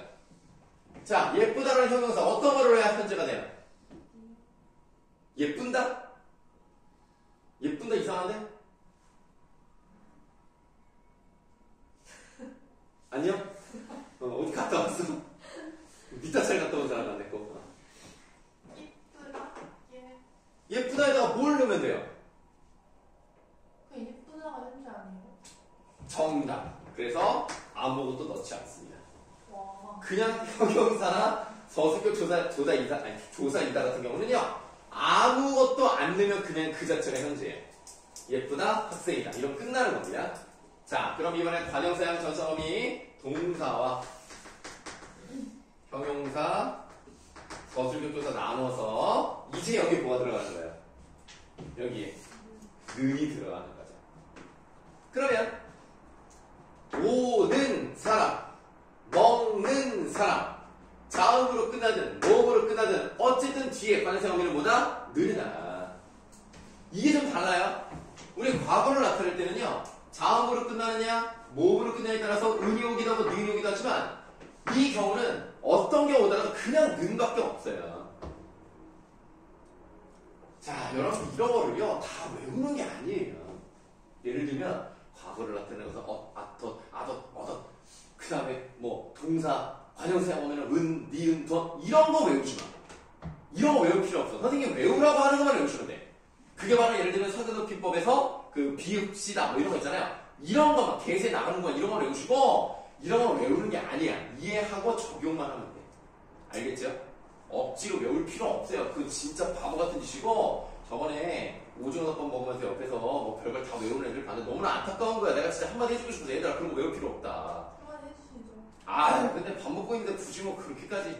자, 예쁘다라는 형용사 어떤 거를 해야 현재가 돼요? 예쁜다? 예쁜다 이상한데? 안녕? 어디 갔다 왔어? 밑다잘 갔다 온 사람 안 됐고. 예쁘다. 예. 예쁘다에다가 뭘 넣으면 돼요? 그 예쁘다가 현재 아니에요? 정답. 그래서 아무것도 넣지 않습니다. 와. 그냥 형용사나 서술격 조사이다 같은 경우는요. 아무것도 안 넣으면 그냥 그 자체가 현재예요. 예쁘다, 학생이다. 이러면 끝나는 겁니다. 자, 그럼 이번엔 관형사형 전사범위 동사와 형용사, 서술격 조사 나눠서 이제 여기 뭐가 들어가는 거예요? 여기에 는이 들어가는 거죠. 그러면 오는 사람, 먹는 사람, 자음으로 끝나든 모음으로 끝나든 어쨌든 뒤에 관형사형미는 뭐다? 는이다. 이게 좀 달라요. 우리 과거를 나타낼 때는요. 자음으로 끝나느냐 모음으로 끝나냐에 따라서 은이 오기도 하고 는이 오기도 하지만 이 경우는 어떤 게 오더라도 그냥 는밖에 없어요. 자, 여러분 이런 거를요 다 외우는 게 아니에요. 예를 들면 과거를 나타내면서 어덧 그 다음에 뭐 동사 관형사형 오면은 은, 니은, 덧 이런 거 외우지 마. 이런 거 외울 필요 없어. 선생님 외우라고 하는 것만 외우시면 돼. 그게 바로 예를 들면 서교독기법에서 그 비읍시다 뭐 이런 거 있잖아요. 이런 거만 개세 나가는 거 이런 거 외우시고 이런 거 외우는 게 아니야. 이해하고 적용만 하면 돼. 알겠죠? 억지로 외울 필요 없어요. 그 진짜 바보 같은 짓이고 저번에 오징어덮밥 먹으면서 옆에서 뭐 별걸 다 외우는 애들 봤는데 너무나 안타까운 거야. 내가 진짜 한마디 해주고 싶어서 얘들아 그런 거 외울 필요 없다. 한마디 해주시죠. 아 근데 밥 먹고 있는데 굳이 뭐 그렇게까지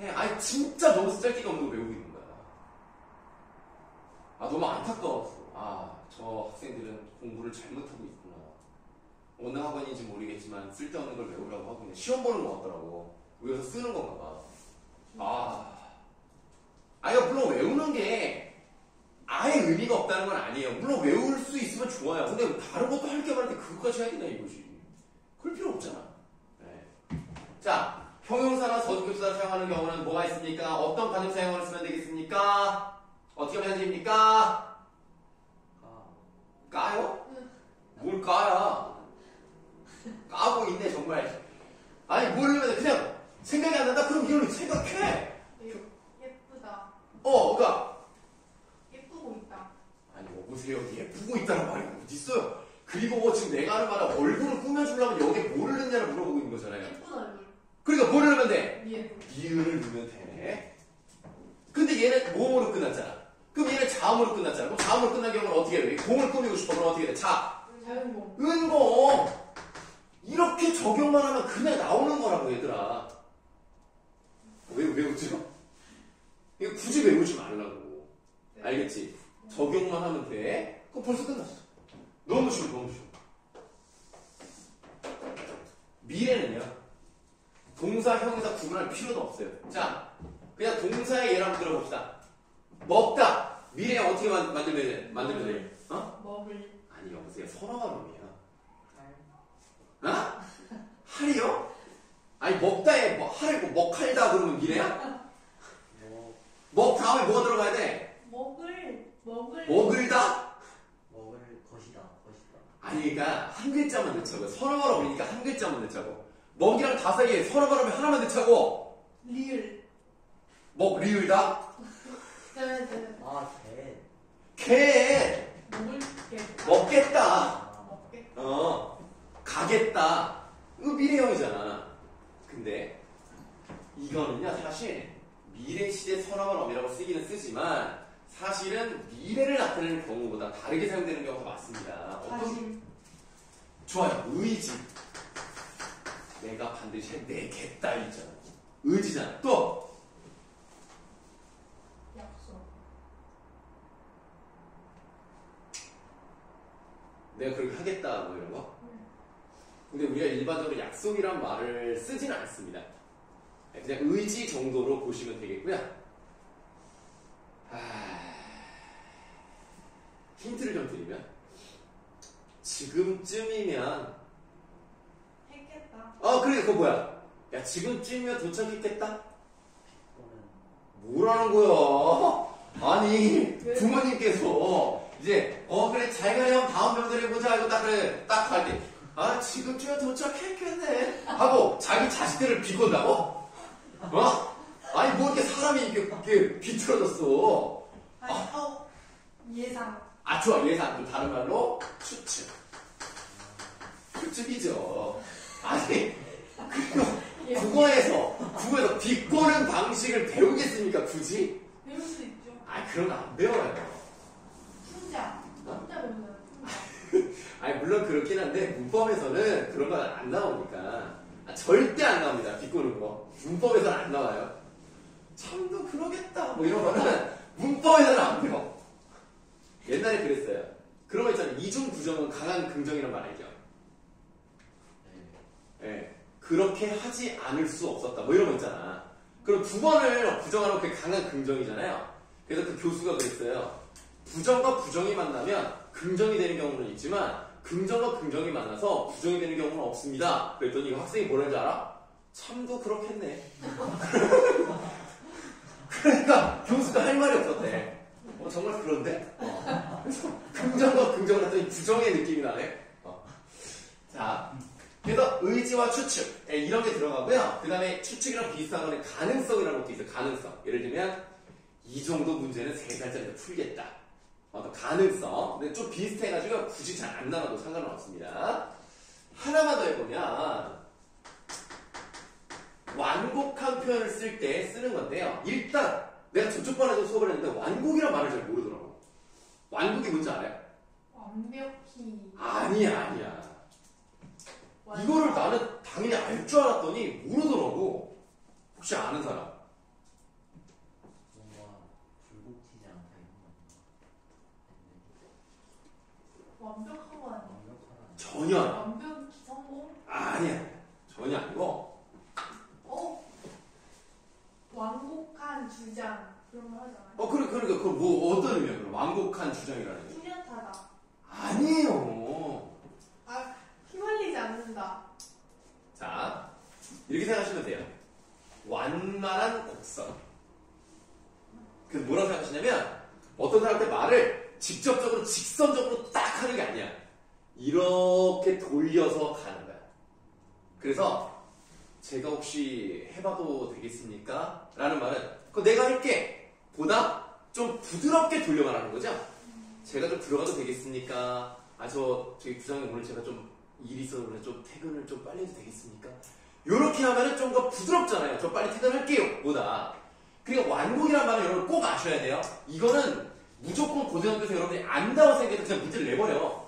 해. 아니 진짜 너무 쓸데가 없는 거 외우고 있는 거야. 아 너무 안타까웠어. 아 저 학생들은 공부를 잘못하고 있구나. 어느 학원인지 모르겠지만 쓸데없는 걸 외우라고 하고 있네. 시험 보는 거 같더라고. 외워서 쓰는 건가 봐. 아니 물론 외우는 게 아예 의미가 없다는 건 아니에요. 물론 외울 수 있으면 좋아요. 근데 다른 것도 할 게 많은데 그것까지 해야 된다 이거지. 그럴 필요 없잖아. 네. 자, 형용사나 서술급사 사용하는 경우는 뭐가 있습니까? 어떤 관용사 형용을 쓰면 되겠습니까? 어떻게 하면 됩니까? 까요? 뭘 까야? 까고 있네 정말. 아니 모르면 그냥 생각이 안 난다? 그럼 이걸 생각해. 예쁘다. 그러니까 예쁘고 있다. 아니 보세요. 예쁘고 있다는 말이 어디 있어요? 그리고 지금 내가 하는 말은 얼굴을 꾸며주려면 여기 뭐를 넣냐를 물어보고 있는 거잖아요. 예쁜 얼굴. 그러니까 뭐를 넣으면 돼? 리을. 리을을 넣으면 되네. 근데 얘는 모음으로 끝났잖아. 그럼 얘는 자음으로 끝났잖아. 그럼 자음으로 끝난 경우는 어떻게 돼? 공을 꾸미고 싶어. 그럼 어떻게 돼? 자연공. 은공. 이렇게 적용만 하면 그냥 나오는 거라고 얘들아. 왜 웃죠? 이거 굳이 외우지 말라고. 네. 알겠지? 적용만 하면 돼. 그럼 벌써 끝났어. 너무 쉬워, 너무 쉬워. 미래는요. 동사, 형용사 구분할 필요도 없어요. 자, 그냥 동사의 예를 한번 들어봅시다. 먹다. 미래 어떻게 만들면 돼? 먹을. 아니 여보세요. 선어 발음이야. 할이요? 아니 먹다에 할이고 먹할다 그러면 미래야? 먹 다음에 뭐가 들어가야 돼? 먹을. 먹을다? 먹을 것이다. 아니 그러니까 한 글자만 넣자고. 선어 발음이니까 한 글자만 넣자고. 먹이랑 다 사이에 선어 발음이 하나만 넣자고. 리을. 먹 리을다? 네. 개. 먹을 게. 먹겠다. 먹게. 가겠다. 이거 미래형이잖아. 근데 이거는요 사실 미래시대 선어발음이라고 쓰기는 쓰지만 사실은 미래를 나타내는 경우보다 다르게 사용되는 경우가 많습니다. 사실. 좋아요. 의지. 내가 반드시 해내겠다 있잖아. 의지잖아. 또 약속. 내가 그렇게 하겠다 뭐 이런 거. 근데 우리가 일반적으로 약속이란 말을 쓰지는 않습니다. 그냥 의지 정도로 보시면 되겠고요. 힌트를 좀 드리면 지금쯤이면 했겠다. 그래 그거 뭐야? 야 지금쯤이면 도착했겠다? 뭐라는 거야? 아니 부모님께서 이제 그래 잘 가렴 다음 병들에 보자 이거 딱 갈 때 지금쯤에 도착했겠네 하고 자기 자식들을 비꼰다고? 아니 뭐 이렇게 사람이 이렇게 비틀어졌어. 예상. 좋아 예상. 또 다른 말로 추측. 추측이죠. 아니 국어에서 비꼬는 방식을 배우겠습니까 굳이? 배울 수 있죠. 그런 거 안 배워요. 풍자. 풍자 배우잖아요. 풍자. 물론 그렇긴 한데 문법에서는 그런 건 안 나오니까 절대 안 나옵니다. 비꼬는 거 문법에서는 안 나와요. 참도 그러겠다 뭐 이런 거는 문법에서는 안 배워. 옛날에 그랬어요. 그런 거 있잖아요. 이중 부정은 강한 긍정이란 말 알죠? 네. 그렇게 하지 않을 수 없었다 뭐 이런 거 있잖아. 그럼 두 번을 부정하는 게 강한 긍정이잖아요. 그래서 그 교수가 그랬어요. 부정과 부정이 만나면 긍정이 되는 경우는 있지만 긍정과 긍정이 만나서 부정이 되는 경우는 없습니다. 그랬더니 이거 학생이 뭐라는지 알아? 참도 그렇겠네. 그러니까 교수가 할 말이 없었대. 정말 그런데? 그래서 긍정과 긍정 같더니 부정의 느낌이 나네. 자, 그래서 의지와 추측 이런 게 들어가고요. 그 다음에 추측이랑 비슷한 거는 가능성이라는 것도 있어요. 가능성. 예를 들면 이 정도 문제는 3달짜리로 풀겠다. 가능성. 근데 좀 비슷해가지고 굳이 잘 안 나눠도 상관은 없습니다. 하나만 더 해보면 완곡한 표현을 쓸 때 쓰는 건데요. 일단 내가 저쪽 반에서 수업을 했는데 완곡이란 말을 잘 모르더라고. 완곡이 뭔지 알아요? 완벽히. 아니야. 이거를 나는 당연히 알 줄 알았더니 모르더라고. 혹시 아는 사람? 뭔가 굴곡지지 않다 완벽한 거 아니야? 완벽하다. 전혀 아니야. 완벽히 성공? 아니야. 전혀 아니고. 완곡한 주장 그런 거 하잖아요. 그러니까 그 뭐 어떤 의미야? 그럼 완곡한 주장이라는 게? 뚜렷하다. 아니에요. 휘말리지 않는다. 자, 이렇게 생각하시면 돼요. 완만한 곡선. 그래서 뭐라고 생각하시냐면 어떤 사람한테 말을 직접적으로 직선적으로 딱 하는 게 아니야. 이렇게 돌려서 가는 거야. 그래서 제가 혹시 해봐도 되겠습니까? 라는 말은 그거 내가 할게 보다 좀 부드럽게 돌려 말하는 거죠. 제가 좀 들어가도 되겠습니까? 저기 부장님 오늘 제가 좀 일이 있어서 그래 좀 퇴근을 좀 빨리 해도 되겠습니까? 요렇게 하면은 좀 더 부드럽잖아요. 저 빨리 퇴근할게요 보다. 그러니까 완곡이란 말은 여러분 꼭 아셔야 돼요. 이거는 무조건 고등학교에서 여러분이 안다고 생각해서 그냥 문제를 내버려.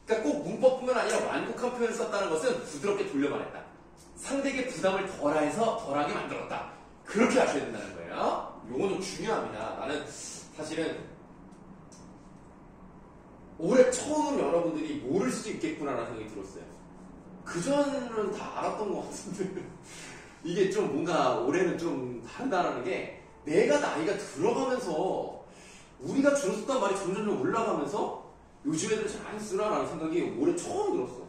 그러니까 꼭 문법뿐만 아니라 완곡한 표현을 썼다는 것은 부드럽게 돌려 말했다. 상대에게 부담을 덜하게 만들었다. 그렇게 하셔야 된다는 거예요. 요건 좀 중요합니다. 나는 사실은 올해 처음 여러분들이 모를 수도 있겠구나라는 생각이 들었어요. 그전은 다 알았던 것 같은데 이게 좀 뭔가 올해는 좀 다르다는 게 내가 나이가 들어가면서 우리가 주로 썼던 말이 점점 올라가면서 요즘 애들 잘 안 쓰나라는 생각이 올해 처음 들었어.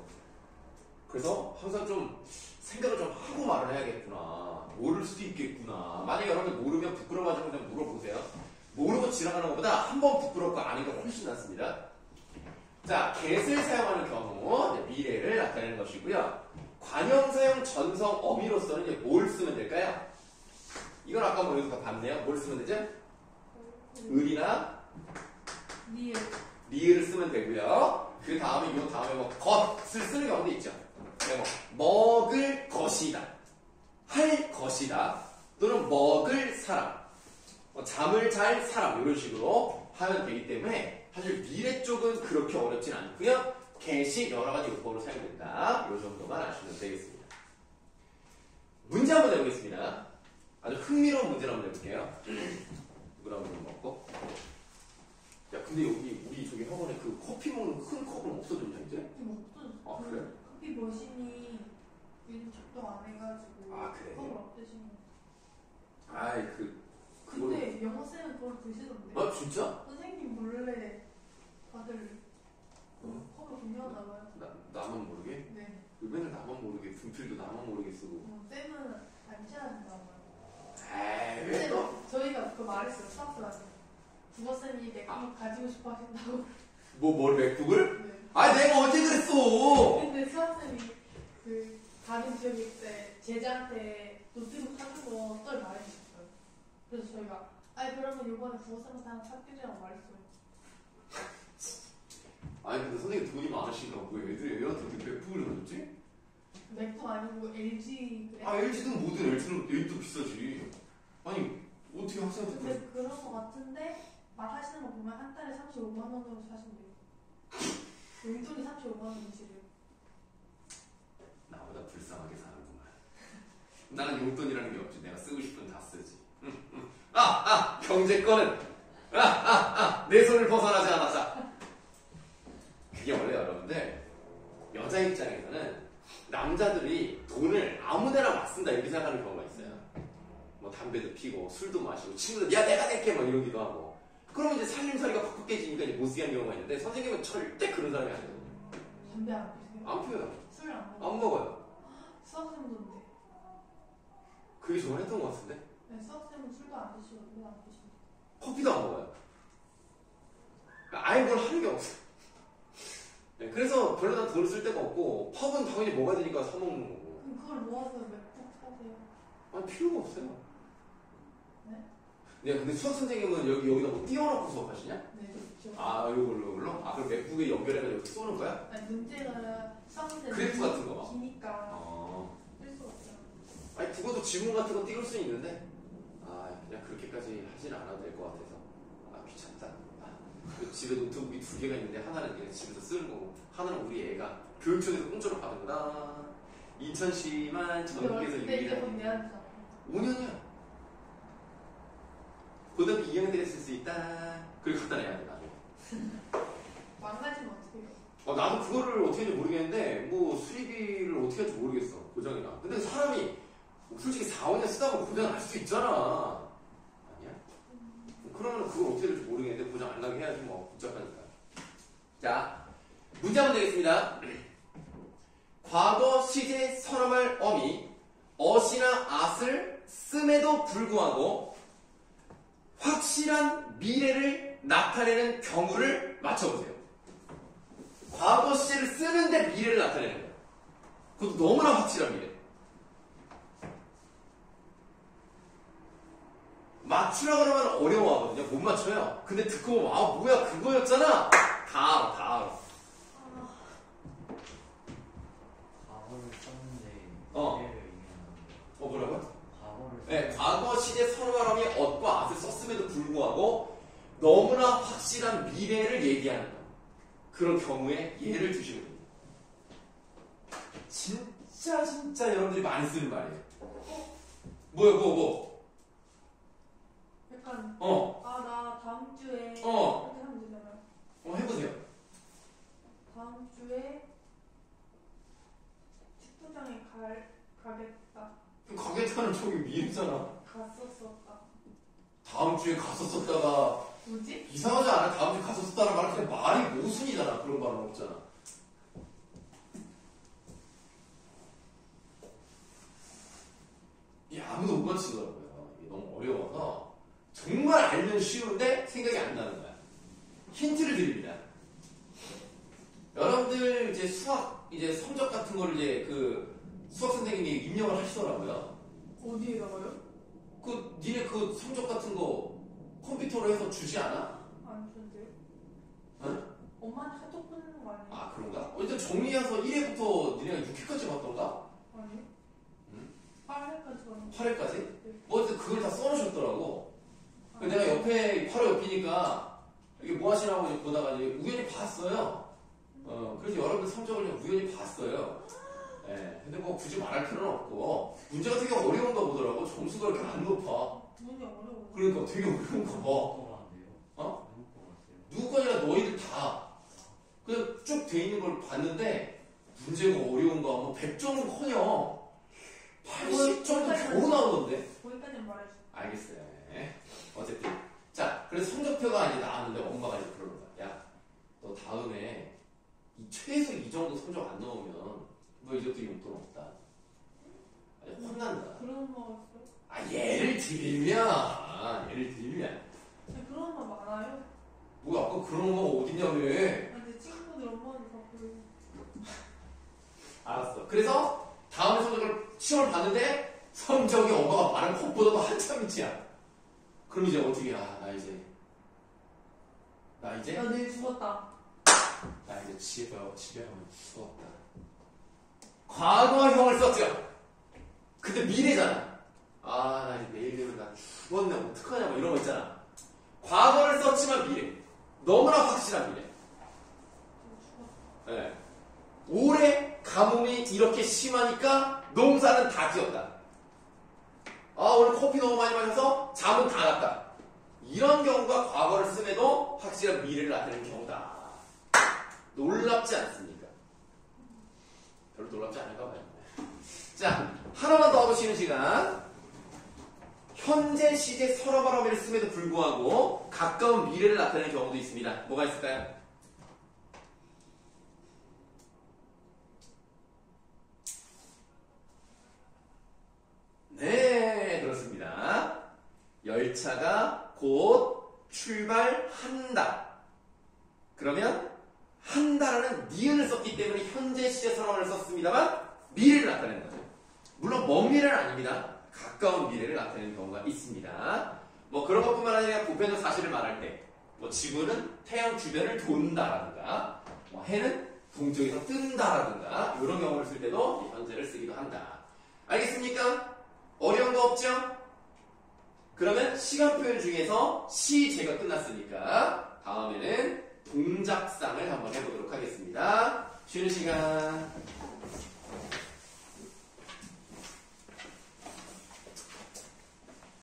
그래서 항상 좀 생각을 좀 하고 말을 해야겠구나. 모를 수도 있겠구나. 만약에 여러분 모르면 부끄러워하시면 좀 물어보세요. 모르고 지나가는 것보다 한 번 부끄럽고 아는 게 훨씬 낫습니다. 자, get을 사용하는 경우 미래를 나타내는 것이고요. 관형사용 전성 어미로서는 이제 뭘 쓰면 될까요? 이건 아까 뭐 여기서 다 봤네요. 뭘 쓰면 되죠? 을이나 리을을 쓰면 되고요. 그 다음에 이 다음에 뭐 것을 쓰는 경우도 있죠. 뭐 먹을 것이다, 할 것이다, 또는 먹을 사람, 잠을 잘 사람 이런 식으로 하면 되기 때문에 사실 미래 쪽은 그렇게 어렵진 않고요. get이 여러 가지 요법으로 사용된다. 이 정도만 아시면 되겠습니다. 문제 한번 내보겠습니다. 아주 흥미로운 문제를 한번 내볼게요. 물 한 번 먹고. 야, 근데 여기 우리 저기 학원에 그 커피 먹는 큰 컵은 없어졌냐 이제? 아 그래? 커피 머신이 요즘 작동 안 해가지고 아, 그래? 컵을 없애신 아이 그걸. 근데 영어쌤은 그걸 드시던데. 아 진짜? 선생님 몰래 다들 컵을 구매하나봐요. 나만 모르게? 네. 맨날 나만 모르게 분필도 나만 모르게 쓰고. 쌤은 안 친하신다고요. 에이 왜 또? 저희가 그거 말했어요. 수학쌤한테. 국어쌤이 맥북 가지고 싶어 하신다고. 뭘 맥북을? 네. 아 내가 언제 그랬어? 근데 수학쌤이 그 다른 지역에 있을 때 제자한테 노트북 사는 거 썰 말해주셨어요. 그래서 저희가 그러면 이번에 국어쌤한테 하나 사드리라고 말했어요. 아니 근데 선생님 돈이 많으신가 왜 애한테 맥북을 줬지? 맥북 아니고 LG 그래. LG든 뭐든 LG도 비싸지. 아니 어떻게 학생한테 근데 그런 거 같은데 말하시는 거 보면 한 달에 35만 원으로 사신대요. 용돈이 35만 원이시래요. 나보다 불쌍하게 사는구만. 나는 용돈이라는 게 없지. 내가 쓰고 싶은 다 쓰지. 경제권은 내 손을 벗어나지 않았다. 그게 원래 여러분들 여자 입장에서는 남자들이 돈을 아무데나 막 쓴다 이렇게 생각하는 경우가 있어요. 뭐 담배도 피고 술도 마시고 친구들 야 내가 낼게 막 이러기도 하고. 그러면 이제 살림살이가 팍팍 깨지니까 이제 못 쓰게 하는 경우가 있는데 선생님은 절대 그런 사람이 아니거든요. 담배 안 피세요? 안 피워요. 술 안 먹어요? 안 먹어요. 수학쌤도인데. 그게 저번에 했던 것 같은데. 네, 수학쌤은 술도 안 드시고 노래 안 드시고. 커피도 안 먹어요. 아예 뭘 하는 게 없어요. 네, 그래서 별로 난 돈을 쓸 데가 없고 펍은 당연히 먹어야 되니까 사 먹는 거고. 그럼 그걸 모아서 맥북 사세요. 아니 필요가 없어요. 네? 네, 근데 수학 선생님은 여기다 뭐 띄워놓고 수업하시냐? 네, 그렇죠. 이걸로? 그럼 맥북에 연결해서 이렇게 쏘는 거야? 아니 문제가 수학쌤 그래프 같은 거 봐. 기니까 쓸 수 없어요. 아니 국어도 지문 같은 거 띄울 수 있는데 그냥 그렇게까지 하진 않아도 될 것 같아서 귀찮다. 집에 노트북이 2개가 있는데 하나는 얘가 집에서 쓰는 거고 하나는 우리 애가 교육청에서 공짜로 받은 거다. 인천시만 전국에서 근데 이제 곧 유일한 내야 되잖아. 5년이야. 고등학교 2학년 때 쓸 수 있다. 그리고 갖다 내야 돼 나중에. 망가지면 어떻게 해요? 나도 그거를 어떻게 할지 모르겠는데 뭐 수리비를 어떻게 할지 모르겠어. 고장이나. 근데 사람이 솔직히 4, 5년 쓰다 보면 고장 날 수도 있잖아. 아니야? 그러면 그걸 어떻게 될지 모르겠는데 고장 안 나게 해야지 뭐 복잡하니까. 자, 문제 한번 되겠습니다. 과거 시제 선언할 어미 어시나 at을 씀에도 불구하고 확실한 미래를 나타내는 경우를 맞춰보세요. 과거 시제를 쓰는데 미래를 나타내는 거예요. 그것도 너무나 확실한 미래. 맞추라 그러면 어려워하거든요. 못 맞춰요. 근데 듣고 보면 아 뭐야 그거였잖아. 다 알아. 과거를 썼는데 어. 미래를 의미하는데 뭐라고요? 과거를 네, 과거 시제 서로바람이 ot과 at을 썼음에도 불구하고 너무나 확실한 미래를 얘기하는 거. 그런 경우에 예를 두시면 됩니다. 진짜 여러분들이 많이 쓰는 말이에요. 뭐? 약간 나 다음 주에 이렇게 하면 되잖아요. 해보세요. 다음 주에 축구장에 가겠다. 가겠다는 저기 미래잖아. 갔었었다. 다음 주에 갔었었다가 뭐지? 이상하지 않아? 다음 주에 갔었었다는 말은 그냥 말이 모순이잖아. 그런 말은 없잖아. 이게 아무도 못 맞추더라고요. 이게 너무 어려워서 정말 알면 쉬운데 생각이 안 나는 거야. 힌트를 드립니다. 여러분들 이제 수학 이제 성적 같은 거를 이제 그 수학 선생님이 입력을 하시더라고요. 어디에다가요? 그 니네 그 성적 같은 거 컴퓨터로 해서 주지 않아? 안 준대요. 응? 엄마한테 카톡 보내는 거 아니에요? 아 그런가? 일단 정리해서 1회부터 니네가 6회까지 봤던가? 아니? 응? 8회까지 왔는데. 8회까지? 네. 뭐 어쨌든 그걸 다 써놓으셨더라고. 내가 옆에 바로 옆이니까 이게 뭐 하시나고 이제 보다가 이제 우연히 봤어요. 그래서 여러분들 성적을 그냥 우연히 봤어요. 예. 근데 뭐 굳이 말할 필요는 없고 문제가 되게 어려운가 보더라고. 점수가 이렇게 안 높아. 문이 어려워. 그러니까 되게 어려운가 봐. 누구 거라는데요? 어? 누구 거 같아요? 누구 거냐 너희들 다 그냥 쭉 돼 있는 걸 봤는데 문제가 어려운가 뭐 100점은커녕 80점도 겨우 나오던데. 거기까지는 말해주세요. 알겠어요. 네. 어쨌든 자 그래서 성적표가 이제 나왔는데 엄마가 이제 그러는 거야. 야 너 다음에 최소 이 정도 성적 안 넣으면 너 이제부터 용돈 없다. 아니, 혼난다. 그런 거 있어요? 아 예를 들면 근데 그런 거 많아요? 뭐 아까 그런 거 어딨냐며. 근데 친구들 엄마한테 다 그러고. 알았어. 그래서 다음 성적을 시험을 봤는데 성적이 엄마가 말한 것보다도 한참 밑이야. 그럼 이제 어떻게 나 이제 나 내일 죽었다. 나 이제 집에 가면 죽었다. 과거형을 썼죠. 근데 미래잖아. 나 이제 내일 되면 나 죽었네 어떡하냐 뭐 이런 거 있잖아. 과거를 썼지만 미래. 너무나 확실한 미래. 네. 올해 가뭄이 이렇게 심하니까 농사는 다 지었다. 오늘 커피 너무 많이 마셔서 잠은 다 났다. 이런 경우가 과거를 씀에도 확실한 미래를 나타내는 경우다. 놀랍지 않습니까? 별로 놀랍지 않은가 봐요. 자, 하나만 더 보시는 시간. 현재 시제 서로 바람을 씀에도 불구하고 가까운 미래를 나타내는 경우도 있습니다. 뭐가 있을까요? 네, 그렇습니다. 열차가 곧 출발한다. 그러면 한다라는 니은을 썼기 때문에 현재 시제 서론을 썼습니다만 미래를 나타내는 거죠. 물론 먼 미래는 아닙니다. 가까운 미래를 나타내는 경우가 있습니다. 뭐 그런 것뿐만 아니라 보편적 사실을 말할 때 뭐 지구는 태양 주변을 돈다라든가 뭐 해는 동쪽에서 뜬다라든가 이런 경우를 쓸 때도 현재를 쓰기도 한다. 알겠습니까? 어려운 거 없죠? 그러면 시간 표현 중에서 시제가 끝났으니까